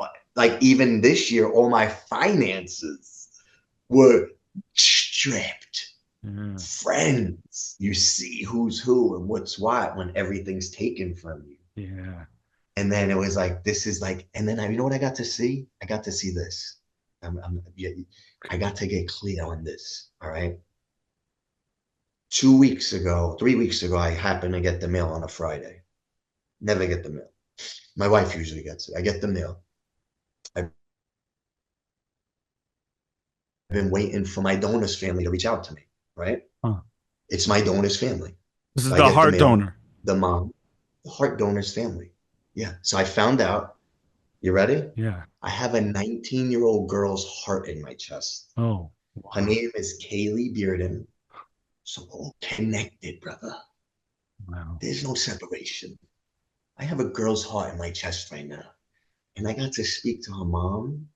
even this year, all my finances were stripped. Mm. Friends, you see who's who and what's what when everything's taken from you. Yeah. And then it was like, this is like, and then you know what I got to see? I got to see this. I got to get clear on this. All right. 3 weeks ago, I happened to get the mail on a Friday. Never get the mail. My wife usually gets it. I get the mail. I've been waiting for my donor's family to reach out to me. Right? Huh. It's my donor's family. This is the heart donor. The mom, the heart donor's family. Yeah. So I found out. You ready? Yeah. I have a 19-year-old girl's heart in my chest. Oh. Wow. Her name is Kaylee Bearden. So all connected, brother. Wow. There's no separation. I have a girl's heart in my chest right now. And I got to speak to her mom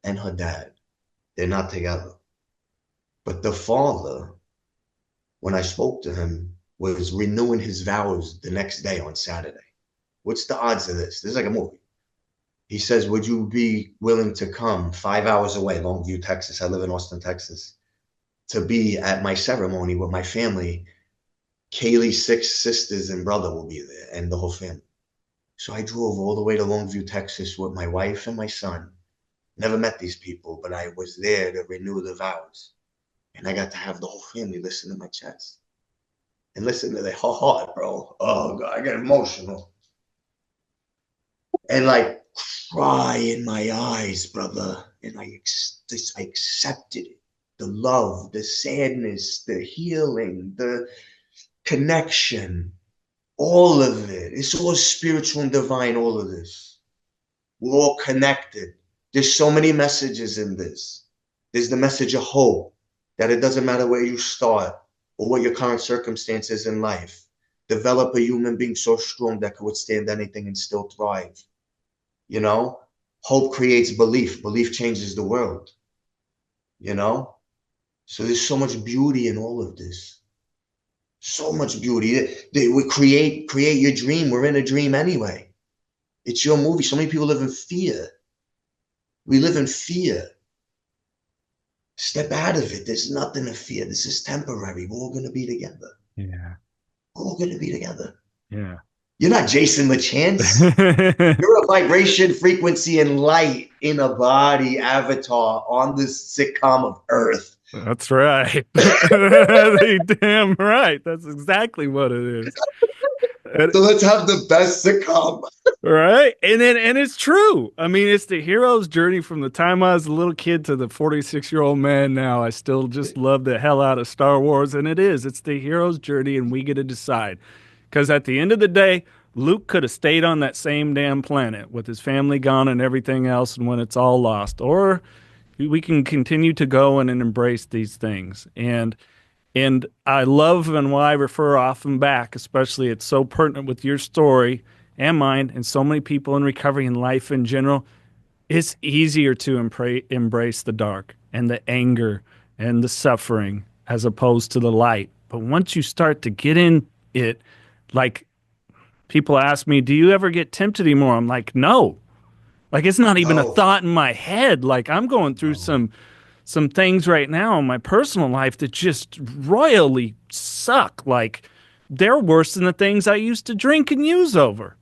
and her dad. They're not together. But the father, when I spoke to him, was renewing his vows the next day on Saturday. What's the odds of this? This is like a movie. He says, would you be willing to come 5 hours away, Longview, Texas? I live in Austin, Texas, to be at my ceremony with my family. Kaylee's 6 sisters and brother will be there, and the whole family. So I drove all the way to Longview, Texas with my wife and my son. Never met these people, but I was there to renew the vows. And I got to have the whole family listen to my chest and listen to their heart, bro. Oh, God, I get emotional. And like cry in my eyes, brother. And I accepted it. The love, the sadness, the healing, the connection, all of it. It's all spiritual and divine, all of this. We're all connected. There's so many messages in this. There's the message of hope. That it doesn't matter where you start or what your current circumstances in life. Develop a human being so strong that can withstand anything and still thrive. You know, hope creates belief. Belief changes the world. You know, so there's so much beauty in all of this. So much beauty. We create your dream. We're in a dream anyway. It's your movie. So many people live in fear. We live in fear. Step out of it. There's nothing to fear. This is temporary. We're all going to be together. Yeah. We're all going to be together. Yeah. You're not Jason LaChance. You're a vibration, frequency, and light in a body avatar on this sitcom of Earth. That's right. Damn right. That's exactly what it is. So let's have the best sitcom. Right. And it's true. I mean, it's the hero's journey from the time I was a little kid to the 46-year-old man now. I still just love the hell out of Star Wars. And it's the hero's journey, and we get to decide. Because at the end of the day, Luke could have stayed on that same damn planet with his family gone and everything else, and when it's all lost. Or we can continue to go and embrace these things. And I love and why I refer often back, especially it's so pertinent with your story and mine and so many people in recovery and life in general. It's easier to embrace the dark and the anger and the suffering as opposed to the light. But once you start to get in it, like people ask me, do you ever get tempted anymore? I'm like, no. Like it's not even a No, thought in my head. Like I'm going through no. some things right now in my personal life that just royally suck. Like they're worse than the things I used to drink and use over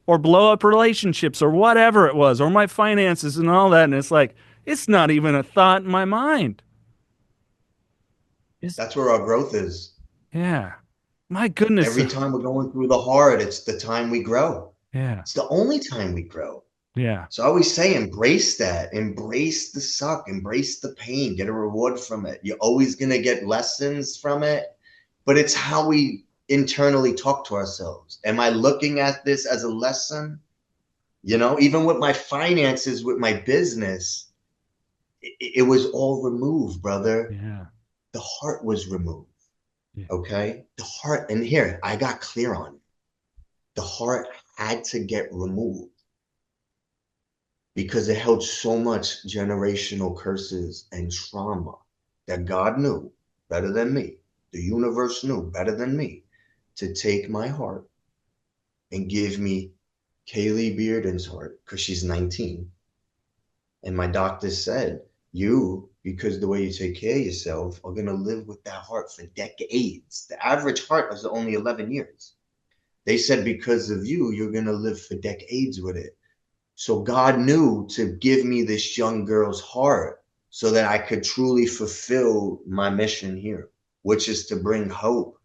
or blow up relationships or whatever it was, or my finances and all that. And it's like, it's not even a thought in my mind. It's, That's where our growth is. yeah. My goodness. Every time we're going through the hard, it's the time we grow. Yeah. It's the only time we grow. Yeah. So I always say, embrace that, embrace the suck, embrace the pain, get a reward from it. You're always going to get lessons from it, but it's how we internally talk to ourselves. Am I looking at this as a lesson? You know, even with my finances, with my business, it was all removed, brother. Yeah. The heart was removed. Yeah. Okay. The heart, and here, I got clear on it. The heart had to get removed because it held so much generational curses and trauma that God knew better than me. The universe knew better than me to take my heart and give me Kaylee Bearden's heart because she's 19. And my doctor said, you, because the way you take care of yourself, are going to live with that heart for decades. The average heart is only 11 years. They said, because of you, you're going to live for decades with it. So God knew to give me this young girl's heart so that I could truly fulfill my mission here, which is to bring hope,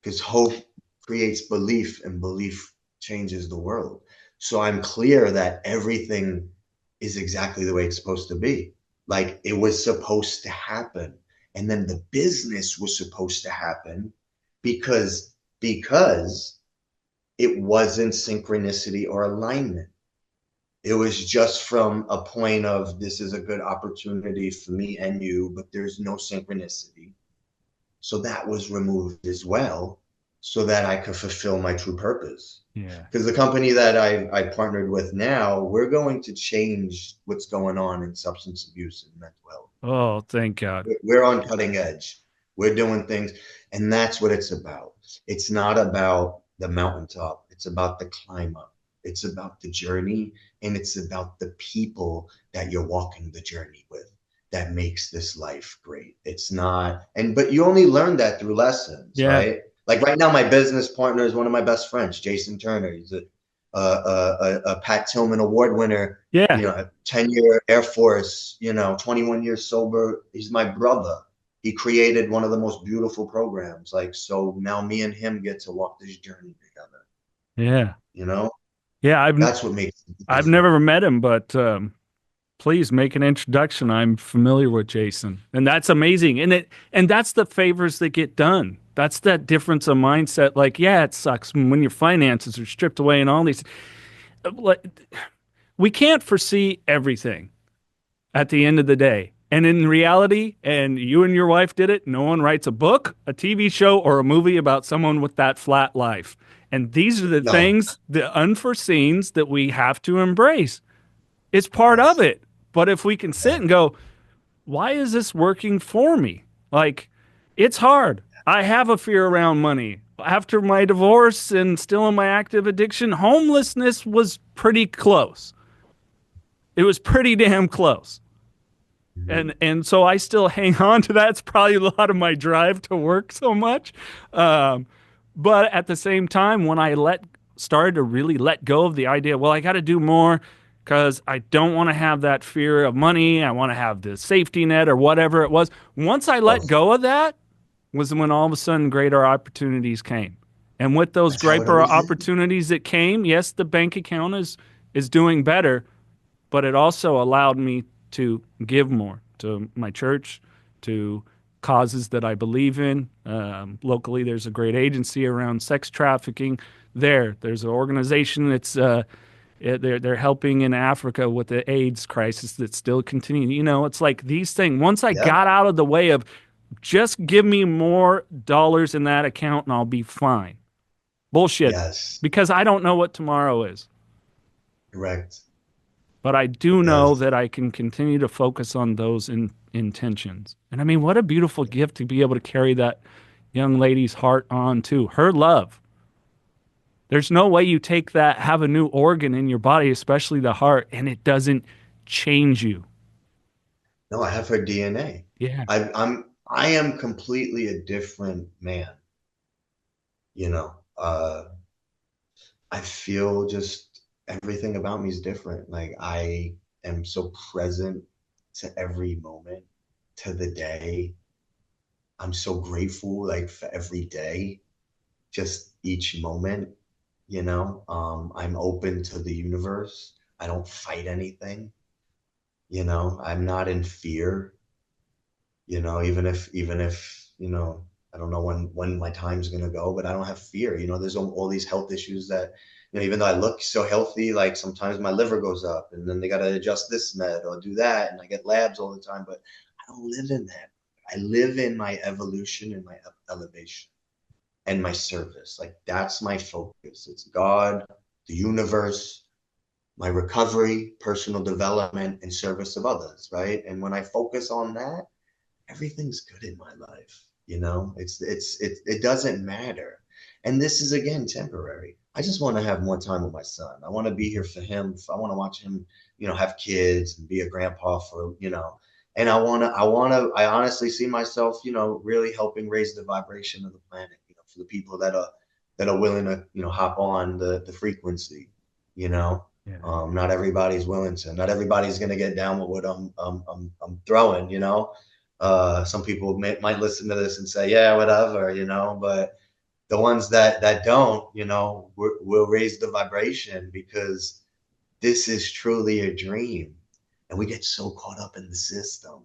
because hope creates belief and belief changes the world. So I'm clear that everything is exactly the way it's supposed to be. Like it was supposed to happen. And then the business was supposed to happen because it wasn't synchronicity or alignment. It was just from a point of this is a good opportunity for me and you, but there's no synchronicity. So that was removed as well so that I could fulfill my true purpose. Yeah. Because the company that I partnered with now, we're going to change what's going on in substance abuse and mental health. Oh, thank God. We're on cutting edge. We're doing things. And that's what it's about. It's not about the mountaintop. It's about the climb up. It's about the journey. And it's about the people that you're walking the journey with that makes this life great. It's not, but you only learn that through lessons, right? Like right now, my business partner is one of my best friends, Jason Turner. He's a Pat Tillman Award winner. Yeah. You know, 10-year Air Force, 21 years sober. He's my brother. He created one of the most beautiful programs. Like, so now me and him get to walk this journey together. Yeah. Yeah. That's what makes it. I've never met him, but please make an introduction. I'm familiar with Jason, and that's amazing. And that's the favors that get done. That's that difference of mindset. Like, yeah, it sucks when your finances are stripped away and all these. We can't foresee everything at the end of the day. And in reality, and you and your wife did it, no one writes a book, a TV show, or a movie about someone with that flat life. And these are the things, the unforeseens that we have to embrace. It's part of it. But if we can sit and go, why is this working for me? Like, it's hard. I have a fear around money. After my divorce and still in my active addiction, homelessness was pretty close. It was pretty damn close. And so I still hang on to that. It's probably a lot of my drive to work so much. But at the same time, when I started to really let go of the idea, well, I got to do more because I don't want to have that fear of money. I want to have the safety net or whatever it was. Once I let go of that was when all of a sudden greater opportunities came. And with those greater opportunities that came, yes, the bank account is doing better, but it also allowed me to give more to my church, to causes that I believe in. Locally, there's a great agency around sex trafficking. There's an organization that's they're helping in Africa with the AIDS crisis that's still continuing. It's like these things. Once I got out of the way of just give me more dollars in that account and I'll be fine. Bullshit. Yes. Because I don't know what tomorrow is. Correct. but I do know Yes. that I can continue to focus on those intentions. And I mean, what a beautiful gift to be able to carry that young lady's heart on to her love. There's no way you take that, have a new organ in your body, especially the heart, and it doesn't change you. No, I have her DNA. Yeah. I am completely a different man. You know, I feel just everything about me is different. Like I am so present to every moment, to the day. I'm so grateful, like for every day, just each moment. I'm open to the universe. I don't fight anything. I'm not in fear. Even if I don't know when my time's gonna go, but I don't have fear. There's all these health issues that, even though I look so healthy, like sometimes my liver goes up and then they gotta adjust this med or do that, and I get labs all the time, but I don't live in that. I live in my evolution and my elevation and my service. Like that's my focus. It's God, the universe, my recovery, personal development, and service of others, right? And when I focus on that, everything's good in my life. It doesn't matter. And this is again temporary. I just want to have more time with my son. I want to be here for him. I want to watch him, have kids and be a grandpa and I honestly see myself, really helping raise the vibration of the planet, for the people that are willing to, hop on the frequency, Yeah. not everybody's willing to, not everybody's going to get down with what I'm throwing, some people might listen to this and say, yeah, whatever, but the ones that don't, will raise the vibration because this is truly a dream. And we get so caught up in the system.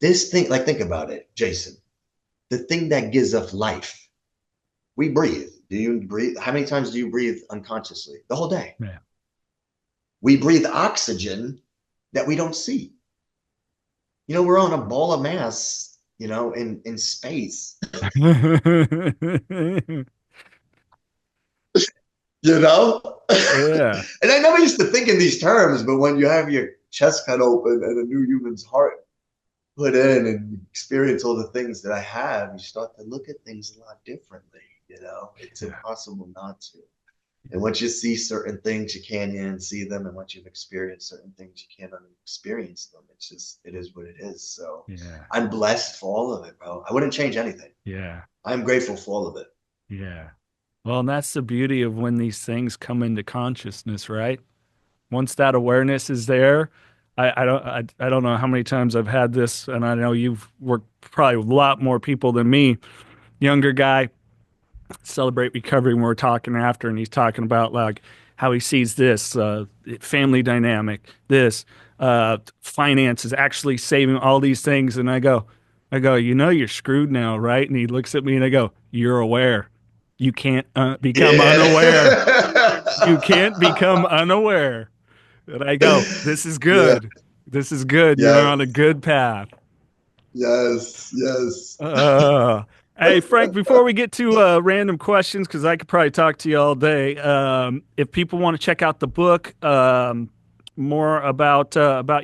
This thing, like, think about it, Jason, the thing that gives us life, we breathe. Do you breathe? How many times do you breathe unconsciously? The whole day. Yeah. We breathe oxygen that we don't see. We're on a ball of mass, in space. Yeah. And I never used to think in these terms, but when you have your chest cut open and a new human's heart put in and experience all the things that I have, you start to look at things a lot differently. It's impossible not to. And once you see certain things, you can't unsee them. And once you've experienced certain things, you can't unexperience them. It is what it is. So Yeah. I'm blessed for all of it, bro. I wouldn't change anything. Yeah. I'm grateful for all of it. Yeah. Well, and that's the beauty of when these things come into consciousness, right? Once that awareness is there, I don't know how many times I've had this, and I know you've worked probably with a lot more people than me. Younger guy, Celebrate Recovery, when we're talking after, and he's talking about like how he sees this family dynamic, this finances, actually saving all these things, and I go, you're screwed now, right? And he looks at me and I go, you're aware. You can't become unaware. You can't become unaware. And I go, this is good. Yeah. This is good. Yes. You're on a good path. Yes. Hey, Frank, before we get to random questions, because I could probably talk to you all day, if people want to check out the book, more about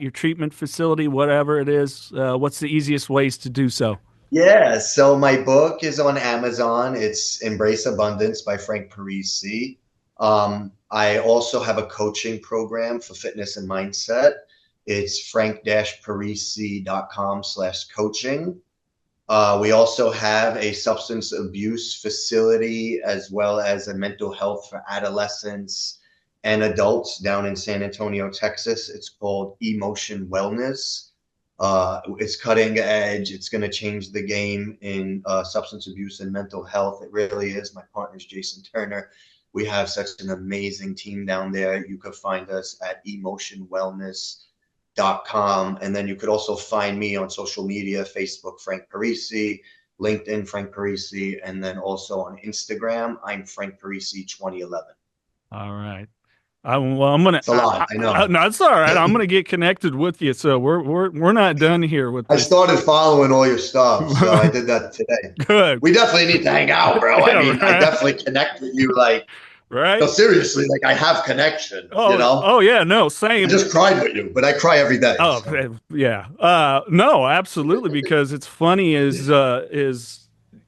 your treatment facility, whatever it is, what's the easiest ways to do so? Yeah, so my book is on Amazon. It's Embrace Abundance by Frank Parisi. I also have a coaching program for fitness and mindset. It's frank-parisi.com/coaching. We also have a substance abuse facility as well as a mental health for adolescents and adults down in San Antonio, Texas. It's called Emotion Wellness. It's cutting edge. It's going to change the game in substance abuse and mental health. It really is. My partner's Jason Turner. We have such an amazing team down there. You could find us at emotionwellness.com. And then you could also find me on social media, Facebook, Frank Parisi, LinkedIn, Frank Parisi, and then also on Instagram, I'm Frank Parisi 2011. All right. I'm gonna. It's a lot, I know. No, it's all right. I'm gonna get connected with you. So we're not done here with this. I started following all your stuff, so I did that today. Good. We definitely need to hang out, bro. Yeah, I mean, right. I definitely connect with you like Right? No, seriously, like I have connection, you know? Oh yeah, no, I same. just cried with you, but I cry every day. Oh So. yeah. No, absolutely. Because it's funny is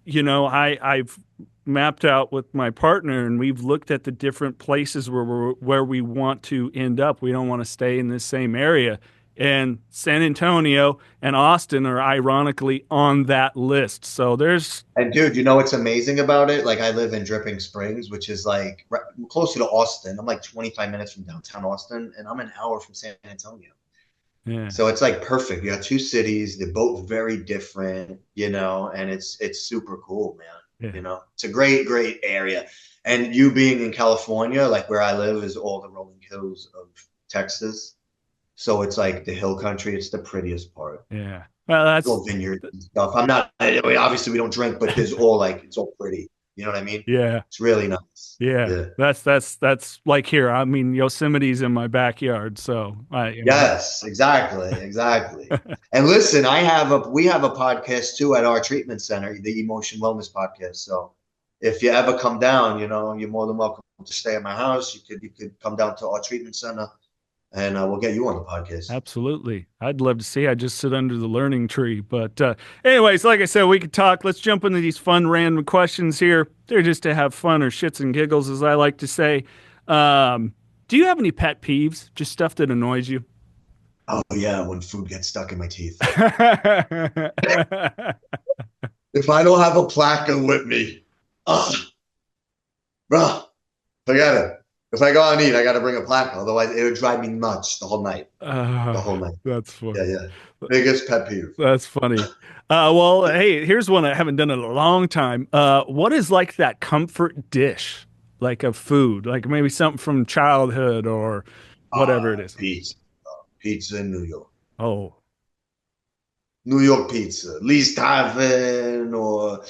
I've mapped out with my partner and we've looked at the different places where we want to end up. We don't want to stay in this same area. And San Antonio and Austin are ironically on that list. So there's And dude, you know what's amazing about it? Like I live in Dripping Springs, which is like closer to Austin. I'm like 25 minutes from downtown Austin, and I'm an hour from San Antonio. yeah. So it's like perfect. You got two cities, they're both very different, and it's super cool, man. Yeah. It's a great, great area. And you being in California, like where I live, is all the rolling hills of Texas. So it's like the hill country. It's the prettiest part. Yeah. Well, that's All vineyards and stuff. I mean, obviously we don't drink, but there's all like it's all pretty. You know what I mean? yeah. It's really nice. Yeah. That's like here. I mean, Yosemite's in my backyard, so Yes, exactly. And listen, we have a podcast too at our treatment center, the Emotion Wellness Podcast. So if you ever come down, you're more than welcome to stay at my house. You could come down to our treatment center, and we'll get you on the podcast. Absolutely. I'd love to see. I just sit under the learning tree. But anyways, like I said, we could talk. Let's jump into these fun, random questions here. They're just to have fun or shits and giggles, as I like to say. Do you have any pet peeves? Just stuff that annoys you? Oh, yeah, when food gets stuck in my teeth. If I don't have a placard with me, bro, forget it. If I go out and eat, I got to bring a placard. Otherwise, it would drive me nuts the whole night. The whole night. That's funny. Yeah. Biggest pet peeve. That's funny. Well, hey, here's one I haven't done in a long time. What is like that comfort dish, like a food, like maybe something from childhood or whatever it is? Pizza in New York. Oh, New York pizza. Lee's Tavern or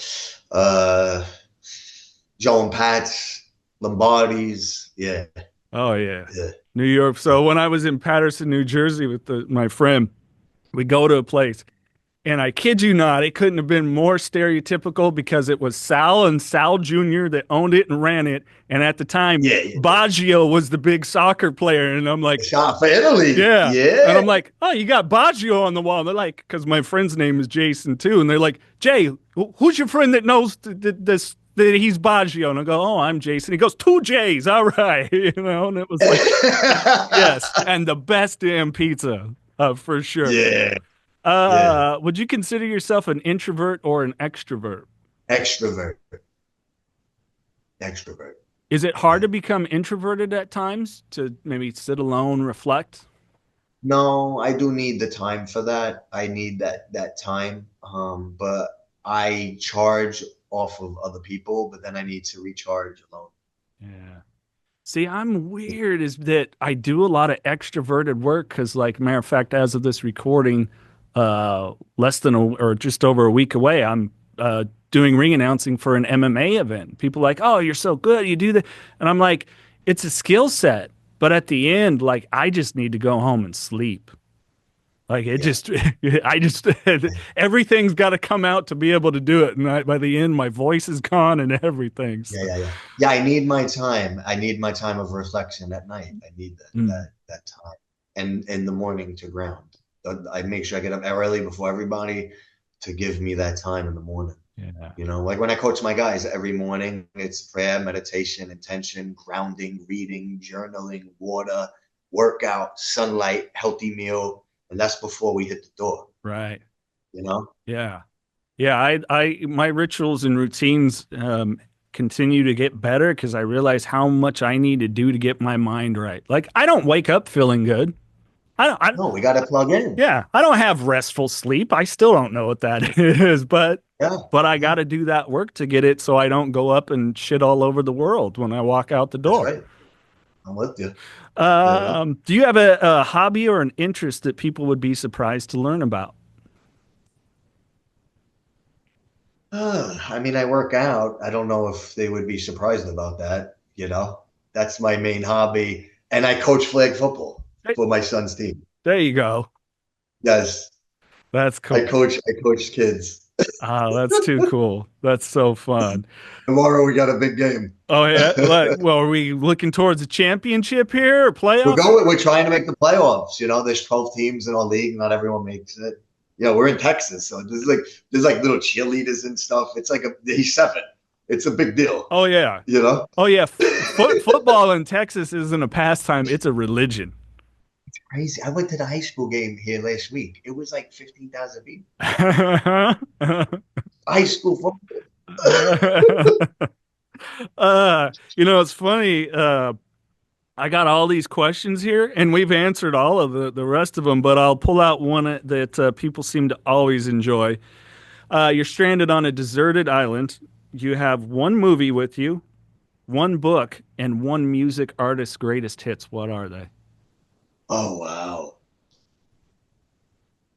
Joe and Pat's, Lombardi's. Yeah. Oh, yeah. New York. So when I was in Paterson, New Jersey with my friend, we go to a place. And I kid you not, it couldn't have been more stereotypical because it was Sal and Sal Jr. that owned it and ran it. And at the time, Baggio was the big soccer player. And I'm like, shot for Italy. Yeah. Yeah. And I'm like, oh, you got Baggio on the wall. And they're like, because my friend's name is Jason too. And they're like, Jay, who's your friend that knows this? That he's Baggio. And I go, oh, I'm Jason. He goes, 2 J's. All right. And it was like, yes. And the best damn pizza, for sure. Yeah. Would you consider yourself an introvert or an extrovert? Extrovert. Is it hard to become introverted at times to maybe sit alone, reflect? No, I do need the time for that. I need that time. But I charge off of other people, but then I need to recharge alone. Yeah. See, I'm weird is that I do a lot of extroverted work because, like, matter of fact, as of this recording, less than or just over a week away, I'm doing ring announcing for an MMA event. People are like, oh, you're so good, you do that. And I'm like, it's a skill set. But at the end, like, I just need to go home and sleep. Like everything's got to come out to be able to do it. And by the end, my voice is gone and everything. So. Yeah, I need my time. I need my time of reflection at night. I need that time. And in the morning to ground. I make sure I get up early before everybody to give me that time in the morning. Yeah. Like when I coach my guys every morning, it's prayer, meditation, intention, grounding, reading, journaling, water, workout, sunlight, healthy meal. And that's before we hit the door. Right. Yeah. Yeah. My rituals and routines continue to get better because I realize how much I need to do to get my mind right. Like, I don't wake up feeling good. No, we got to plug in. Yeah. I don't have restful sleep. I still don't know what that is, but I got to do that work to get it so I don't go up and shit all over the world when I walk out the door. That's right. I'm with you. Do you have a hobby or an interest that people would be surprised to learn about? I mean, I work out. I don't know if they would be surprised about that. That's my main hobby. And I coach flag football for my son's team. There you go. Yes. That's cool. I coach kids. Oh, that's too cool. That's so fun. Tomorrow we got a big game. Oh yeah. Well, are we looking towards a championship here or We're playoffs? going. We're trying to make the playoffs. There's 12 teams in our league. Not everyone makes it. We're in Texas, so there's like little cheerleaders and stuff. It's like he's 7. It's a big deal. Oh yeah. You know, Oh yeah. Football in Texas isn't a pastime; it's a religion. crazy. I went to the high school game here last week. It was like 15,000 people. High school football. It's funny. I got all these questions here, and we've answered all of the rest of them, but I'll pull out one that people seem to always enjoy. You're stranded on a deserted island. You have one movie with you, one book, and one music artist's greatest hits. What are they? Oh wow.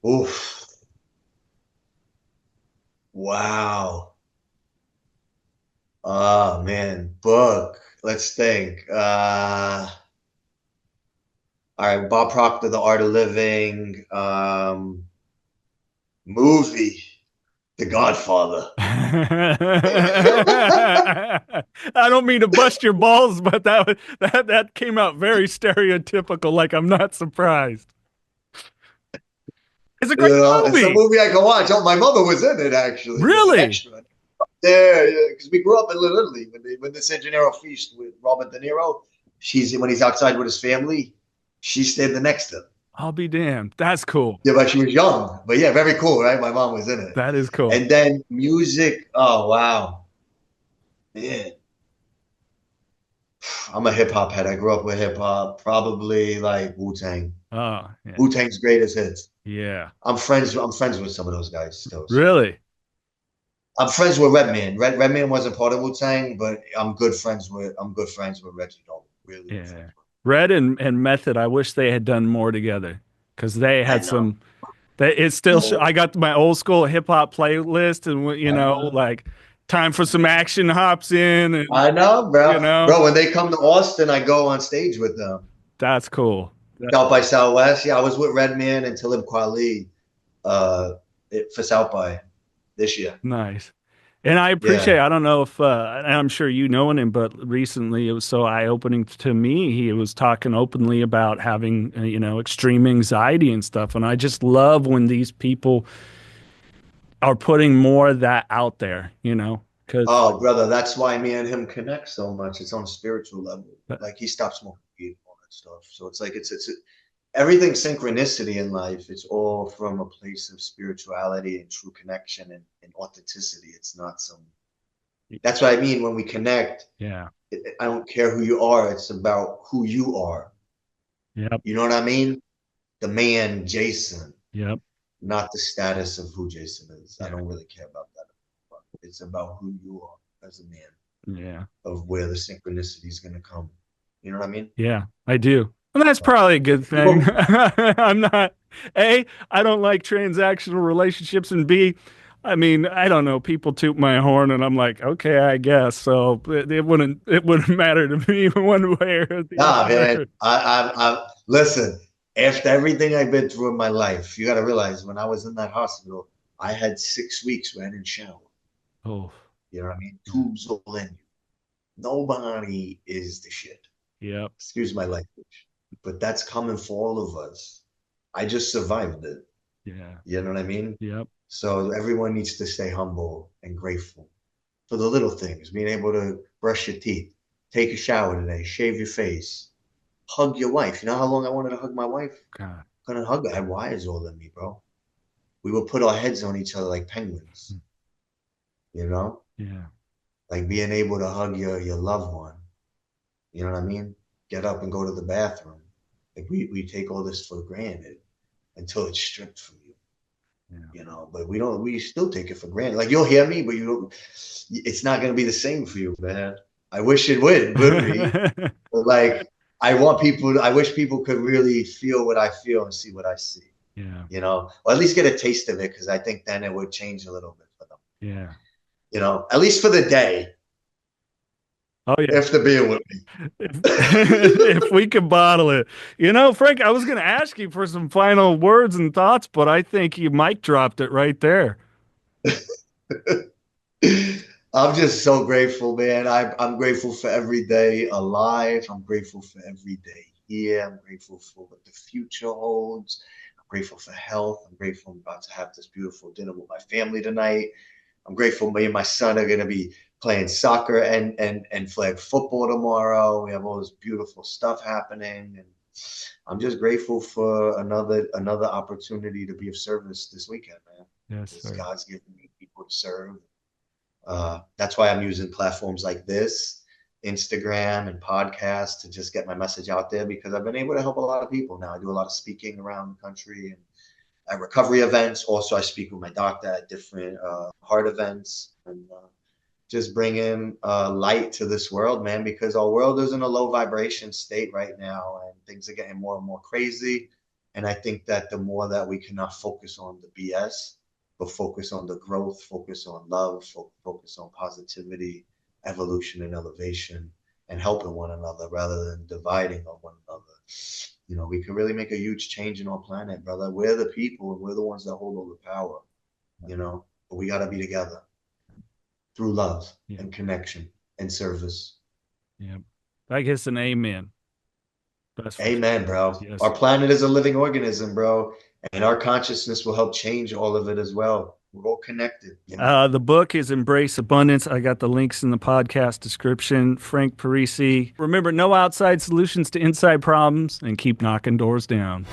Oof. Wow. Oh man, book. Let's think. All right, Bob Proctor, The Art of Living. Movie, The Godfather. I don't mean to bust your balls, but that came out very stereotypical. Like I'm not surprised. It's a great It's a movie. movie I can watch. Oh, my mother was in it actually. Really? Extra. Yeah, because we grew up in Little Italy when the San Gennaro feast with Robert De Niro. When he's outside with his family, she stayed the next to him. I'll be damned. That's cool. Yeah, but she was young. But yeah, very cool, right? My mom was in it. That is cool. And then music. Oh wow, man. I'm a hip hop head. I grew up with hip hop. Probably like Wu-Tang. Oh, yeah. Wu-Tang's greatest hits. Yeah. I'm friends with some of those guys still. Really? I'm friends with Redman. Redman wasn't part of Wu-Tang, but I'm good friends with Reggie Noble. Really. Yeah. Red and Method. I wish they had done more together because they had some. It's still. I got my old school hip hop playlist, and like Time for Some Action hops in. And, I know, bro. You know? Bro, when they come to Austin, I go on stage with them. That's cool. South by Southwest. Yeah, I was with Redman and Talib Kweli for South by this year. Nice. And I appreciate, I don't know if, and I'm sure you know him, but recently it was so eye-opening to me. He was talking openly about having, extreme anxiety and stuff. And I just love when these people are putting more of that out there, because oh, brother, that's why me and him connect so much. It's on a spiritual level. Like he stopped smoking weed and all that stuff. So it's like it's everything synchronicity in life. It's all from a place of spirituality and true connection and authenticity. It's not some. That's what I mean when we connect. Yeah. I don't care who you are. It's about who you are. Yep. You know what I mean? The man, Jason. Yep. Not the status of who Jason is. I don't really care about that. It's about who you are as a man. Yeah. Of where the synchronicity is going to come. You know what I mean? Yeah, I do. And that's probably a good thing. I don't like transactional relationships, and B, I mean, I don't know, people toot my horn and I'm like, okay, I guess. So it wouldn't matter to me one way or the other. Man, I listen, after everything I've been through in my life, you got to realize when I was in that hospital, I had 6 weeks where I didn't shower. Oh, you know what I mean? Tubes all in you. Nobody is the shit. Yep. Excuse my language. But that's coming for all of us. I just survived it. Yeah. You know what I mean? Yep. So everyone needs to stay humble and grateful for the little things, being able to brush your teeth, take a shower today, shave your face, hug your wife. You know how long I wanted to hug my wife? God. Couldn't hug her. I had wires all in me, bro. We would put our heads on each other like penguins. You know? Yeah. Like being able to hug your loved one. You know what I mean? Get up and go to the bathroom. Like we take all this for granted until it's stripped from you. Yeah. You know, but we still take it for granted. Like you'll hear me, but it's not gonna be the same for you, man. I wish it would be. But like I wish people could really feel what I feel and see what I see. Yeah. You know, or at least get a taste of it, because I think then it would change a little bit for them. Yeah. You know, at least for the day. Oh yeah, after being with me. If we could bottle it, Frank. I was going to ask you for some final words and thoughts, but I think you mic dropped it right there. I'm just so grateful, man. I'm grateful for every day alive. I'm grateful for every day here. I'm grateful for what the future holds. I'm grateful for health. I'm grateful I'm about to have this beautiful dinner with my family tonight. I'm grateful me and my son are going to be playing soccer and flag football tomorrow. We have all this beautiful stuff happening, and I'm just grateful for another opportunity to be of service this weekend, man. Yes, Because sir. God's given me people to serve. That's why I'm using platforms like this, Instagram and podcasts to just get my message out there, because I've been able to help a lot of people now. I do a lot of speaking around the country and at recovery events. Also, I speak with my doctor at different heart events, and just bringing light to this world, man, because our world is in a low vibration state right now and things are getting more and more crazy. And I think that the more that we cannot focus on the BS, but focus on the growth, focus on love, focus on positivity, evolution and elevation, and helping one another rather than dividing on one another. You know, we can really make a huge change in our planet, brother. We're the people and we're the ones that hold all the power, you know, but we got to be together through love and connection and service. Yeah. I guess an amen. Best Amen, bro. Yes. Our planet is a living organism, bro, and our consciousness will help change all of it as well. We're all connected. You know? The book is Embrace Abundance. I got the links in the podcast description. Frank Parisi. Remember, no outside solutions to inside problems, and keep knocking doors down.